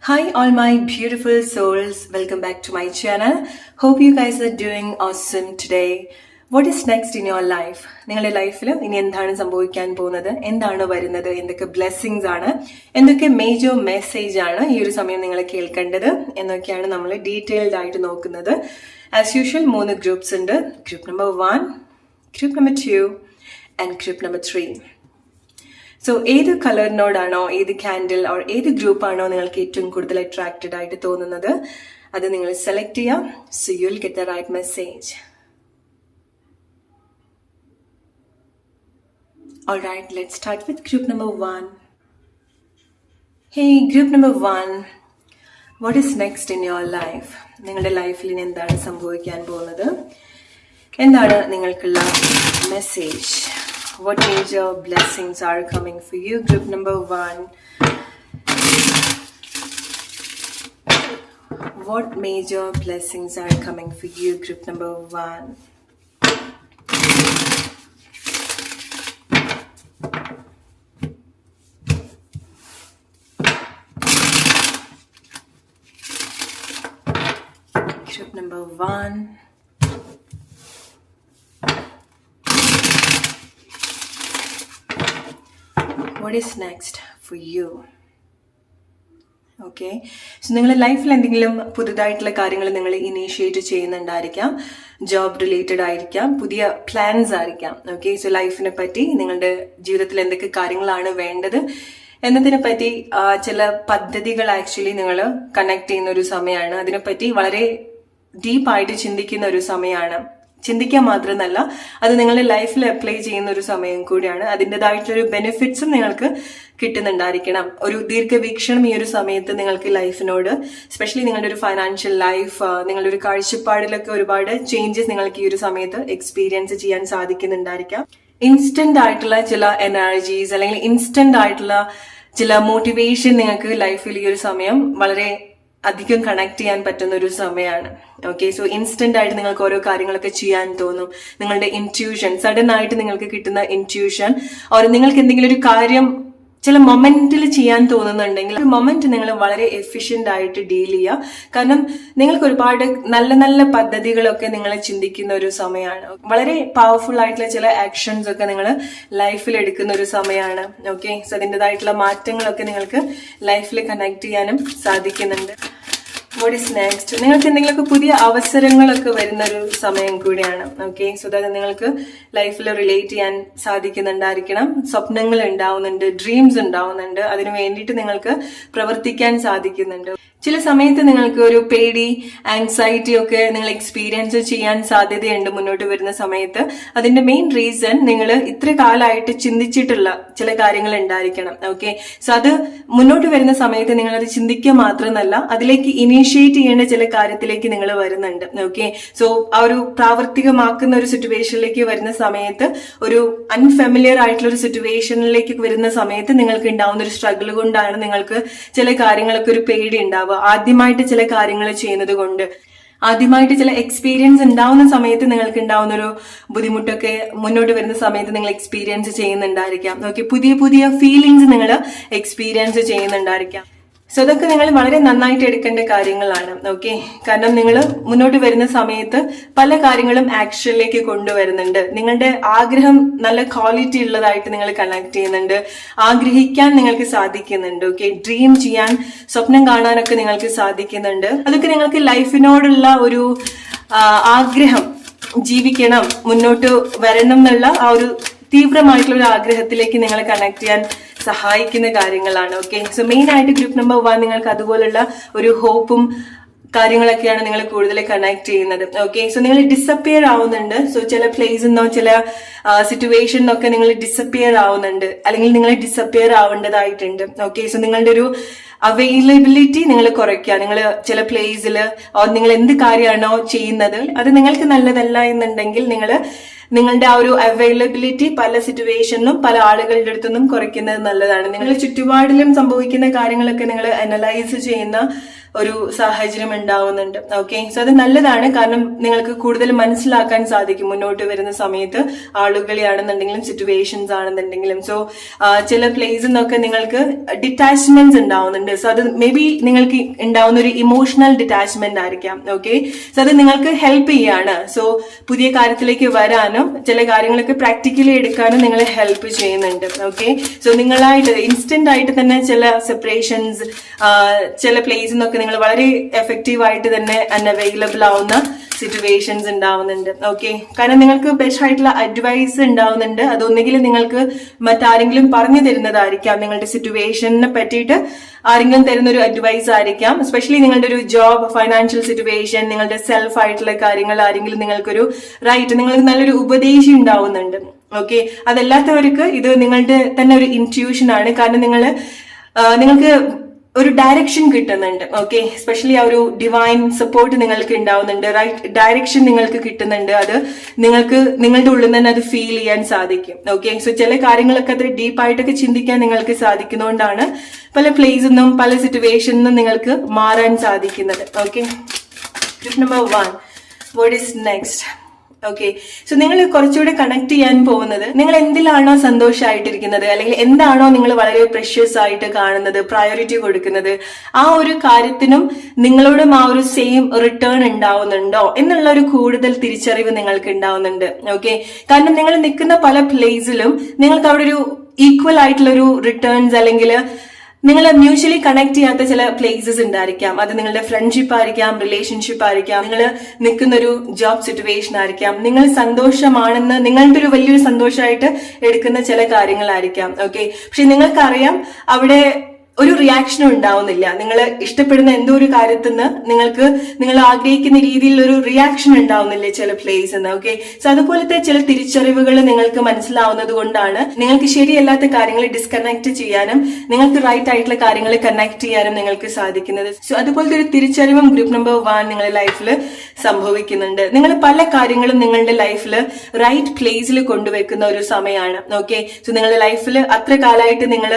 Hi, all my beautiful souls. Welcome back to my channel. Hope you guys are doing awesome today. What is next in your life? നിങ്ങളുടെ ലൈഫിൽ ഇനി എന്താണ് സംഭവിക്കാൻ പോകുന്നത്, എന്താണ് വരുന്നത്, എന്തൊക്കെ ബ്ലെസ്സിങ്സ് ആണ്, എന്തൊക്കെ മേജർ മെസ്സേജ് ആണ് ഈ ഒരു സമയം നിങ്ങൾ കേൾക്കേണ്ടത് എന്നൊക്കെയാണ് നമ്മൾ ഡീറ്റെയിൽഡ് ആയിട്ട് നോക്കുന്നത്. ആസ് യൂഷ്വൽ 3 ഗ്രൂപ്പ്സ് ഉണ്ട്. Group number 1, group number 2 and group number 3. So ഏത് കളറിനോടാണോ, ഏത് ക്യാൻഡിൽ ഓർ ഏത് ഗ്രൂപ്പാണോ നിങ്ങൾക്ക് ഏറ്റവും കൂടുതൽ അട്രാക്റ്റഡ് ആയിട്ട് തോന്നുന്നത് അത് നിങ്ങൾ സെലക്ട് ചെയ്യാം. So you will get the right message. Alright, let's start with group number 1. Hey, group number 1. What is next in your life? നിങ്ങളുടെ ലൈഫിൽ ഇനി എന്താണ് സംഭവിക്കാൻ പോകുന്നത്, എന്താണ് നിങ്ങൾക്കുള്ള message? What major blessings are coming for you? Group number 1. What major blessings are coming for you? Group number 1. Group number 1. What is next for you? Okay, so നിങ്ങളുടെ ലൈഫിൽ എന്തെങ്കിലും പുതുതായിട്ടുള്ള കാര്യങ്ങൾ നിങ്ങൾ ഇനീഷ്യേറ്റ് ചെയ്യുന്നുണ്ടായിരിക്കാം. ജോബ് റിലേറ്റഡ് ആയിരിക്കാം, പുതിയ plans ആയിരിക്കാം. Okay, so ലൈഫിനെ പറ്റി, നിങ്ങളുടെ ജീവിതത്തിൽ എന്തൊക്കെ കാര്യങ്ങളാണ് വേണ്ടത് എന്നതിനെ പറ്റി ചില പദ്ധതികൾ ആക്ച്വലി നിങ്ങൾ കണക്ട് ചെയ്യുന്ന ഒരു സമയമാണ്. അതിനെപ്പറ്റി വളരെ ഡീപ്പായിട്ട് ചിന്തിക്കുന്ന ഒരു സമയമാണ്. ചിന്തിക്കാൻ മാത്രമല്ല, അത് നിങ്ങളുടെ ലൈഫിൽ അപ്ലൈ ചെയ്യുന്ന ഒരു സമയം കൂടിയാണ്. അതിൻ്റെതായിട്ടുള്ളൊരു ബെനിഫിറ്റ്സും നിങ്ങൾക്ക് കിട്ടുന്നുണ്ടായിരിക്കണം. ഒരു ദീർഘവീക്ഷണം ഈ ഒരു സമയത്ത് നിങ്ങൾക്ക് ലൈഫിനോട്, എസ്പെഷ്യലി നിങ്ങളുടെ ഒരു ഫൈനാൻഷ്യൽ ലൈഫ്, നിങ്ങളുടെ ഒരു കാഴ്ചപ്പാടിലൊക്കെ ഒരുപാട് ചേഞ്ചസ് നിങ്ങൾക്ക് ഈ ഒരു സമയത്ത് എക്സ്പീരിയൻസ് ചെയ്യാൻ സാധിക്കുന്നുണ്ടായിരിക്കാം. ഇൻസ്റ്റന്റ് ആയിട്ടുള്ള ചില എനർജീസ് അല്ലെങ്കിൽ ഇൻസ്റ്റന്റ് ആയിട്ടുള്ള ചില മോട്ടിവേഷൻ നിങ്ങൾക്ക് ലൈഫിൽ ഈ ഒരു സമയം വളരെ അധികം കണക്ട് ചെയ്യാൻ പറ്റുന്ന ഒരു സമയമാണ്. ഓക്കെ, സോ ഇൻസ്റ്റന്റ് ആയിട്ട് നിങ്ങൾക്ക് ഓരോ കാര്യങ്ങളൊക്കെ ചെയ്യാൻ തോന്നും. നിങ്ങളുടെ ഇൻറ്റ്യൂഷൻ, സഡൻ ആയിട്ട് നിങ്ങൾക്ക് കിട്ടുന്ന ഇൻറ്റ്യൂഷൻ, ഓർ നിങ്ങൾക്ക് എന്തെങ്കിലും ഒരു കാര്യം ചില മൊമെന്റിൽ ചെയ്യാൻ തോന്നുന്നുണ്ടെങ്കിൽ ഒരു മൊമെന്റ് നിങ്ങൾ വളരെ എഫിഷ്യന്റ് ആയിട്ട് ഡീൽ ചെയ്യുക. കാരണം നിങ്ങൾക്ക് ഒരുപാട് നല്ല നല്ല പദ്ധതികളൊക്കെ നിങ്ങൾ ചിന്തിക്കുന്ന ഒരു സമയമാണ്. വളരെ പവർഫുൾ ആയിട്ടുള്ള ചില ആക്ഷൻസ് ഒക്കെ നിങ്ങൾ ലൈഫിൽ എടുക്കുന്ന ഒരു സമയമാണ്. ഓക്കെ, സോ അതിൻ്റെതായിട്ടുള്ള മാറ്റങ്ങളൊക്കെ നിങ്ങൾക്ക് ലൈഫിൽ കണക്ട് ചെയ്യാനും സാധിക്കുന്നുണ്ട്. What is next? നിങ്ങൾക്ക് എന്തെങ്കിലുമൊക്കെ പുതിയ അവസരങ്ങളൊക്കെ വരുന്ന ഒരു സമയം കൂടിയാണ്. ഓക്കെ, സോ അത് നിങ്ങൾക്ക് ലൈഫിൽ റിലേറ്റ് ചെയ്യാൻ സാധിക്കുന്നുണ്ടായിരിക്കണം. സ്വപ്നങ്ങൾ ഉണ്ടാവുന്നുണ്ട്, ഡ്രീംസ് ഉണ്ടാവുന്നുണ്ട്, അതിനു വേണ്ടിയിട്ട് നിങ്ങൾക്ക് പ്രവർത്തിക്കാൻ സാധിക്കുന്നുണ്ട്. ചില സമയത്ത് നിങ്ങൾക്ക് ഒരു പേടി, ആങ്സൈറ്റി ഒക്കെ നിങ്ങൾ എക്സ്പീരിയൻസ് ചെയ്യാൻ സാധ്യതയുണ്ട് മുന്നോട്ട് വരുന്ന സമയത്ത്. അതിന്റെ മെയിൻ റീസൺ നിങ്ങൾ ഇത്ര കാലമായിട്ട് ചിന്തിച്ചിട്ടുള്ള ചില കാര്യങ്ങൾ ഉണ്ടായിരിക്കണം. ഓക്കെ, സോ അത് മുന്നോട്ട് വരുന്ന സമയത്ത് നിങ്ങൾ അത് ചിന്തിക്കുക മാത്രമല്ല, അതിലേക്ക് ഇനീഷ്യേറ്റ് ചെയ്യേണ്ട ചില കാര്യത്തിലേക്ക് നിങ്ങൾ വരുന്നുണ്ട്. ഓക്കെ, സോ ആ ഒരു പ്രാവർത്തികമാക്കുന്ന ഒരു സിറ്റുവേഷനിലേക്ക് വരുന്ന സമയത്ത്, ഒരു അൺഫെമിലിയർ ആയിട്ടുള്ള ഒരു സിറ്റുവേഷനിലേക്ക് വരുന്ന സമയത്ത് നിങ്ങൾക്ക് ഉണ്ടാവുന്ന ഒരു സ്ട്രഗിൾ കൊണ്ടാണ് നിങ്ങൾക്ക് ചില കാര്യങ്ങളൊക്കെ ഒരു പേടി ഉണ്ടാവുക. ആദ്യമായിട്ട് ചില കാര്യങ്ങൾ ചെയ്യുന്നത് കൊണ്ട്, ആദ്യമായിട്ട് ചില എക്സ്പീരിയൻസ് ഉണ്ടാവുന്ന സമയത്ത് നിങ്ങൾക്ക് ഉണ്ടാവുന്ന ഒരു ബുദ്ധിമുട്ടൊക്കെ മുന്നോട്ട് വരുന്ന സമയത്ത് നിങ്ങൾ എക്സ്പീരിയൻസ് ചെയ്യുന്നുണ്ടായിരിക്കാം. ഓക്കെ, പുതിയ പുതിയ ഫീലിങ്സ് നിങ്ങൾ എക്സ്പീരിയൻസ് ചെയ്യുന്നുണ്ടായിരിക്കാം. സോ അതൊക്കെ നിങ്ങൾ വളരെ നന്നായിട്ട് എടുക്കേണ്ട കാര്യങ്ങളാണ്. ഓക്കെ, കാരണം നിങ്ങൾ മുന്നോട്ട് വരുന്ന സമയത്ത് പല കാര്യങ്ങളും ആക്ഷനിലേക്ക് കൊണ്ടുവരുന്നുണ്ട്. നിങ്ങളുടെ ആഗ്രഹം നല്ല ക്വാളിറ്റി ഉള്ളതായിട്ട് നിങ്ങൾ കണക്ട് ചെയ്യുന്നുണ്ട്, ആഗ്രഹിക്കാൻ നിങ്ങൾക്ക് സാധിക്കുന്നുണ്ട്. ഓക്കെ, ഡ്രീം ചെയ്യാൻ, സ്വപ്നം കാണാനൊക്കെ നിങ്ങൾക്ക് സാധിക്കുന്നുണ്ട്. അതൊക്കെ നിങ്ങൾക്ക് ലൈഫിനോടുള്ള ഒരു ആഗ്രഹം, ജീവിക്കണം, മുന്നോട്ട് വരണം എന്നുള്ള ആ ഒരു തീവ്രമായിട്ടുള്ള ഒരു ആഗ്രഹത്തിലേക്ക് നിങ്ങളെ കണക്ട് ചെയ്യാൻ സഹായിക്കുന്ന കാര്യങ്ങളാണ്. ഓക്കെ, സോ മെയിൻ ആയിട്ട് ഗ്രൂപ്പ് നമ്പർ 1 നിങ്ങൾക്ക് അതുപോലുള്ള ഒരു ഹോപ്പും കാര്യങ്ങളൊക്കെയാണ് നിങ്ങൾ കൂടുതൽ കണക്ട് ചെയ്യുന്നത്. ഓക്കെ, സോ നിങ്ങൾ ഡിസപ്പിയർ ആവുന്നുണ്ട്. സോ ചില പ്ലേസിൽ നിന്നോ ചില സിറ്റുവേഷൻ നിന്നൊക്കെ നിങ്ങൾ ഡിസപ്പിയർ ആവുന്നുണ്ട്, അല്ലെങ്കിൽ നിങ്ങൾ ഡിസപ്പിയർ ആവേണ്ടതായിട്ടുണ്ട്. ഓക്കെ, സോ നിങ്ങളുടെ ഒരു അവൈലബിലിറ്റി നിങ്ങൾ കുറയ്ക്കുക. നിങ്ങൾ ചില പ്ലേസിൽ നിങ്ങൾ എന്ത് കാര്യമാണോ ചെയ്യുന്നത് അത് നിങ്ങൾക്ക് നല്ലതല്ല എന്നുണ്ടെങ്കിൽ നിങ്ങളുടെ ആ ഒരു അവൈലബിലിറ്റി പല സിറ്റുവേഷനിലും പല ആളുകളുടെ അടുത്തൊന്നും കുറയ്ക്കുന്നത് നല്ലതാണ്. നിങ്ങളുടെ ചുറ്റുപാടിലും സംഭവിക്കുന്ന കാര്യങ്ങളൊക്കെ നിങ്ങൾ അനലൈസ് ചെയ്യുന്ന ഒരു സാഹചര്യം ഉണ്ടാവുന്നുണ്ട്. ഓക്കെ, സോ അത് നല്ലതാണ്. കാരണം നിങ്ങൾക്ക് കൂടുതൽ മനസ്സിലാക്കാൻ സാധിക്കും മുന്നോട്ട് വരുന്ന സമയത്ത്, ആളുകളെയാണെന്നുണ്ടെങ്കിലും സിറ്റുവേഷൻസ് ആണെന്നുണ്ടെങ്കിലും. സോ ചില പ്ലേസിൽ നിന്നൊക്കെ നിങ്ങൾക്ക് ഡിറ്റാച്ച്മെന്റ്സ് ഉണ്ടാവുന്നുണ്ട്. സോ അത് മേ ബി നിങ്ങൾക്ക് ഉണ്ടാവുന്ന ഒരു ഇമോഷണൽ ഡിറ്റാച്ച്മെന്റ് ആയിരിക്കാം. ഓക്കെ, സോ അത് നിങ്ങൾക്ക് ഹെൽപ്പ് ചെയ്യാണ്. സോ പുതിയ കാര്യത്തിലേക്ക് വരാനും ചില കാര്യങ്ങളൊക്കെ പ്രാക്ടിക്കലി എടുക്കാനും നിങ്ങളെ ഹെൽപ്പ് ചെയ്യുന്നുണ്ട്. ഓക്കെ, സോ നിങ്ങളായിട്ട് ഇൻസ്റ്റന്റ് ആയിട്ട് തന്നെ ചില സെപ്പറേഷൻസ്, ചില പ്ലേസിൽ നിന്നൊക്കെ നിങ്ങൾ വളരെ എഫക്റ്റീവ് ആയിട്ട് തന്നെ അൺഅവൈലബിൾ ആവുന്ന സിറ്റുവേഷൻസ് ഉണ്ടാവുന്നുണ്ട്. ഓക്കെ, കാരണം നിങ്ങൾക്ക് ബെസ്റ്റ് ആയിട്ടുള്ള അഡ്വൈസ് ഉണ്ടാവുന്നുണ്ട്. അതൊന്നെങ്കിൽ നിങ്ങൾക്ക് മറ്റാരെങ്കിലും പറഞ്ഞു തരുന്നതായിരിക്കാം. നിങ്ങളുടെ സിറ്റുവേഷനെ പറ്റിയിട്ട് ആരെങ്കിലും തരുന്ന ഒരു അഡ്വൈസ് ആയിരിക്കാം. എസ്പെഷ്യലി നിങ്ങളുടെ ഒരു ജോബ്, ഫൈനാൻഷ്യൽ സിറ്റുവേഷൻ, നിങ്ങളുടെ സെൽഫ് ആയിട്ടുള്ള കാര്യങ്ങൾ ആരെങ്കിലും നിങ്ങൾക്കൊരു നിങ്ങൾക്ക് നല്ലൊരു ഉപദേശം ഉണ്ടാവുന്നുണ്ട്. ഓക്കെ, അതല്ലാത്തവർക്ക് ഇത് നിങ്ങളുടെ തന്നെ ഒരു ഇൻറ്റ്യൂഷൻ ആണ്. കാരണം നിങ്ങൾക്ക് ഒരു ഡയറക്ഷൻ കിട്ടുന്നുണ്ട്. ഓക്കെ, എസ്പെഷ്യലി ആ ഒരു ഡിവൈൻ സപ്പോർട്ട് നിങ്ങൾക്ക് ഉണ്ടാവുന്നുണ്ട്. റൈറ്റ് ഡയറക്ഷൻ നിങ്ങൾക്ക് കിട്ടുന്നുണ്ട്. അത് നിങ്ങൾക്ക് നിങ്ങളുടെ ഉള്ളിൽ തന്നെ അത് ഫീൽ ചെയ്യാൻ സാധിക്കും. ഓക്കെ, സോ ചില കാര്യങ്ങളൊക്കെ അത്ര ഡീപ്പായിട്ടൊക്കെ ചിന്തിക്കാൻ നിങ്ങൾക്ക് സാധിക്കുന്നതുകൊണ്ടാണ് പല പ്ലേസിൽ നിന്നും പല സിറ്റുവേഷനിൽ നിന്നും നിങ്ങൾക്ക് മാറാൻ സാധിക്കുന്നത്. Okay, tip number 1, what is next? Okay, so നിങ്ങൾ കുറച്ചുകൂടെ കണക്ട് ചെയ്യാൻ പോകുന്നത്, നിങ്ങൾ എന്തിലാണോ സന്തോഷമായിട്ടിരിക്കുന്നത്, അല്ലെങ്കിൽ എന്താണോ നിങ്ങൾ വളരെ പ്രഷ്യസ് ആയിട്ട് കാണുന്നത്, പ്രയോറിറ്റി കൊടുക്കുന്നത്, ആ ഒരു കാര്യത്തിനും നിങ്ങളോടും ആ ഒരു സെയിം റിട്ടേൺ ഉണ്ടാവുന്നുണ്ടോ എന്നുള്ള ഒരു കൂടുതൽ തിരിച്ചറിവ് നിങ്ങൾക്ക് ഉണ്ടാവുന്നുണ്ട്. ഓക്കെ, കാരണം നിങ്ങൾ നിൽക്കുന്ന പല പ്ലേസിലും നിങ്ങൾക്ക് അവിടെ ഒരു ഈക്വൽ ആയിട്ടുള്ള ഒരു റിട്ടേൺസ്, അല്ലെങ്കിൽ നിങ്ങൾ മ്യൂച്വലി കണക്ട് ചെയ്യാത്ത ചില പ്ലേസസ് ഉണ്ടായിരിക്കാം. അത് നിങ്ങളുടെ ഫ്രണ്ട്ഷിപ്പ് ആയിരിക്കാം, റിലേഷൻഷിപ്പ് ആയിരിക്കാം, നിങ്ങൾ നിൽക്കുന്ന ഒരു ജോബ് സിറ്റുവേഷൻ ആയിരിക്കാം, നിങ്ങൾ സന്തോഷമാണെന്ന് നിങ്ങളുടെ ഒരു വലിയൊരു സന്തോഷമായിട്ട് എടുക്കുന്ന ചില കാര്യങ്ങളായിരിക്കാം. ഓക്കെ, പക്ഷെ നിങ്ങൾക്കറിയാം അവിടെ ഒരു റിയാക്ഷനും ഉണ്ടാവുന്നില്ല. നിങ്ങൾ ഇഷ്ടപ്പെടുന്ന എന്തോ ഒരു കാര്യത്തിൽ നിന്ന് നിങ്ങൾ ആഗ്രഹിക്കുന്ന രീതിയിൽ ഒരു റിയാക്ഷൻ ഉണ്ടാവുന്നില്ല ചില പ്ലേസ് എന്ന്. ഓക്കെ, സോ അതുപോലത്തെ ചില തിരിച്ചറിവുകൾ നിങ്ങൾക്ക് മനസ്സിലാവുന്നത് കൊണ്ടാണ് നിങ്ങൾക്ക് ശരിയല്ലാത്ത കാര്യങ്ങൾ ഡിസ്കണക്ട് ചെയ്യാനും നിങ്ങൾക്ക് റൈറ്റ് ആയിട്ടുള്ള കാര്യങ്ങൾ കണക്ട് ചെയ്യാനും നിങ്ങൾക്ക് സാധിക്കുന്നത്. സോ അതുപോലത്തെ ഒരു തിരിച്ചറിവും ഗ്രൂപ്പ് നമ്പർ 1 നിങ്ങളുടെ ലൈഫിൽ സംഭവിക്കുന്നുണ്ട്. നിങ്ങൾ പല കാര്യങ്ങളും നിങ്ങളുടെ ലൈഫിൽ റൈറ്റ് പ്ലേസിൽ കൊണ്ടുവെക്കുന്ന ഒരു സമയമാണ്. ഓക്കെ, സോ നിങ്ങളുടെ ലൈഫിൽ അത്ര കാലമായിട്ട് നിങ്ങൾ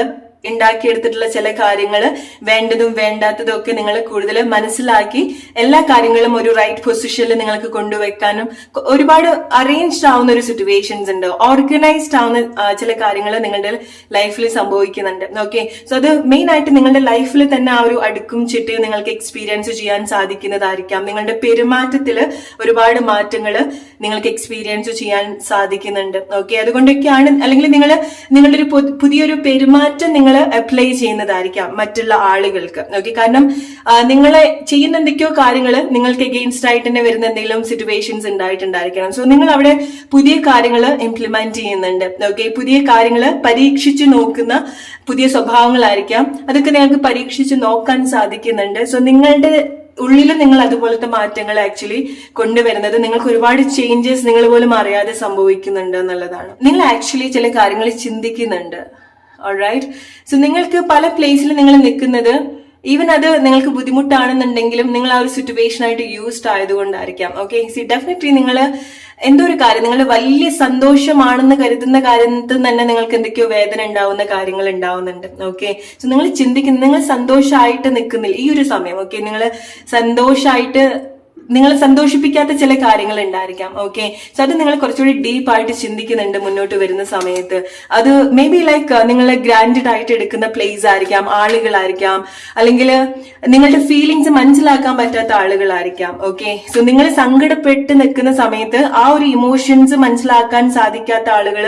ഉണ്ടാക്കിയെടുത്തിട്ടുള്ള ചില കാര്യങ്ങൾ, വേണ്ടതും വേണ്ടാത്തതും ഒക്കെ നിങ്ങൾ കൂടുതൽ മനസ്സിലാക്കി എല്ലാ കാര്യങ്ങളും ഒരു റൈറ്റ് പൊസിഷനിൽ നിങ്ങൾക്ക് കൊണ്ടുവെക്കാനും ഒരുപാട് അറേഞ്ച്ഡ് ആവുന്ന ഒരു സിറ്റുവേഷൻസ് ഉണ്ട്. ഓർഗനൈസ്ഡ് ആവുന്ന ചില കാര്യങ്ങൾ നിങ്ങളുടെ ലൈഫിൽ സംഭവിക്കുന്നുണ്ട്. ഓക്കെ, സോ അത് മെയിൻ ആയിട്ട് നിങ്ങളുടെ ലൈഫിൽ തന്നെ ആ ഒരു അടുക്കും ചിട്ടയും നിങ്ങൾക്ക് എക്സ്പീരിയൻസ് ചെയ്യാൻ സാധിക്കുന്നതായിരിക്കാം. നിങ്ങളുടെ പെരുമാറ്റത്തിൽ ഒരുപാട് മാറ്റങ്ങൾ നിങ്ങൾക്ക് എക്സ്പീരിയൻസ് ചെയ്യാൻ സാധിക്കുന്നുണ്ട്. ഓക്കെ, അതുകൊണ്ടൊക്കെയാണ്, അല്ലെങ്കിൽ നിങ്ങളുടെ ഒരു പുതിയൊരു പെരുമാറ്റം നിങ്ങൾ അപ്ലൈ ചെയ്യുന്നതായിരിക്കാം മറ്റുള്ള ആളുകൾക്ക്. ഓക്കെ, കാരണം നിങ്ങളെ ചെയ്യുന്ന എന്തൊക്കെയോ കാര്യങ്ങൾ നിങ്ങൾക്ക് എഗെയിൻസ്റ്റ് ആയിട്ട് തന്നെ വരുന്ന എന്തെങ്കിലും സിറ്റുവേഷൻസ് ഉണ്ടായിട്ടുണ്ടായിരിക്കണം. സോ നിങ്ങൾ അവിടെ പുതിയ കാര്യങ്ങൾ ഇംപ്ലിമെന്റ് ചെയ്യുന്നുണ്ട്. ഓക്കെ, പുതിയ കാര്യങ്ങൾ പരീക്ഷിച്ചു നോക്കുന്ന പുതിയ സ്വഭാവങ്ങളായിരിക്കാം. അതൊക്കെ നിങ്ങൾക്ക് പരീക്ഷിച്ച് നോക്കാൻ സാധിക്കുന്നുണ്ട്. സോ നിങ്ങളുടെ ഉള്ളിൽ നിങ്ങൾ അതുപോലത്തെ മാറ്റങ്ങൾ ആക്ച്വലി കൊണ്ടുവരുന്നത് നിങ്ങൾക്ക് ഒരുപാട് ചേഞ്ചസ് നിങ്ങൾ പോലും അറിയാതെ സംഭവിക്കുന്നുണ്ട് എന്നുള്ളതാണ്. നിങ്ങൾ ആക്ച്വലി ചില കാര്യങ്ങൾ ചിന്തിക്കുന്നുണ്ട്. ഓൾറൈറ്റ്, സോ നിങ്ങൾക്ക് പല പ്ലേസിൽ നിങ്ങൾ നിൽക്കുന്നത്, ഈവൻ അത് നിങ്ങൾക്ക് ബുദ്ധിമുട്ടാണെന്നുണ്ടെങ്കിലും നിങ്ങൾ ആ ഒരു സിറ്റുവേഷൻ ആയിട്ട് യൂസ്ഡ് ആയതുകൊണ്ടായിരിക്കാം. ഓക്കെ, സി ഡെഫിനറ്റ്ലി നിങ്ങൾ എന്തോ ഒരു കാര്യം, നിങ്ങൾ വലിയ സന്തോഷമാണെന്ന് കരുതുന്ന കാര്യത്തിൽ തന്നെ നിങ്ങൾക്ക് എന്തൊക്കെയോ വേദന ഉണ്ടാവുന്ന കാര്യങ്ങൾ ഉണ്ടാവുന്നുണ്ട്. ഓക്കെ, സോ നിങ്ങൾ ചിന്തിക്കുന്നത്, നിങ്ങൾ സന്തോഷമായിട്ട് നിൽക്കുന്നില്ല ഈ ഒരു സമയം. ഓക്കെ, നിങ്ങൾ സന്തോഷമായിട്ട് നിങ്ങളെ സന്തോഷിപ്പിക്കാത്ത ചില കാര്യങ്ങൾ ഉണ്ടായിരിക്കാം. ഓക്കെ, സോ അത് നിങ്ങൾ കുറച്ചുകൂടി ഡീപ്പായിട്ട് ചിന്തിക്കുന്നുണ്ട് മുന്നോട്ട് വരുന്ന സമയത്ത്. അത് മേ ബി ലൈക്ക് നിങ്ങളെ ഗ്രാൻഡഡ് ആയിട്ട് എടുക്കുന്ന പ്ലേസ് ആയിരിക്കാം, ആളുകളായിരിക്കാം, അല്ലെങ്കിൽ നിങ്ങളുടെ ഫീലിങ്സ് മനസ്സിലാക്കാൻ പറ്റാത്ത ആളുകളായിരിക്കാം. ഓക്കെ, സോ നിങ്ങൾ സങ്കടപ്പെട്ട് നിൽക്കുന്ന സമയത്ത് ആ ഒരു ഇമോഷൻസ് മനസ്സിലാക്കാൻ സാധിക്കാത്ത ആളുകൾ,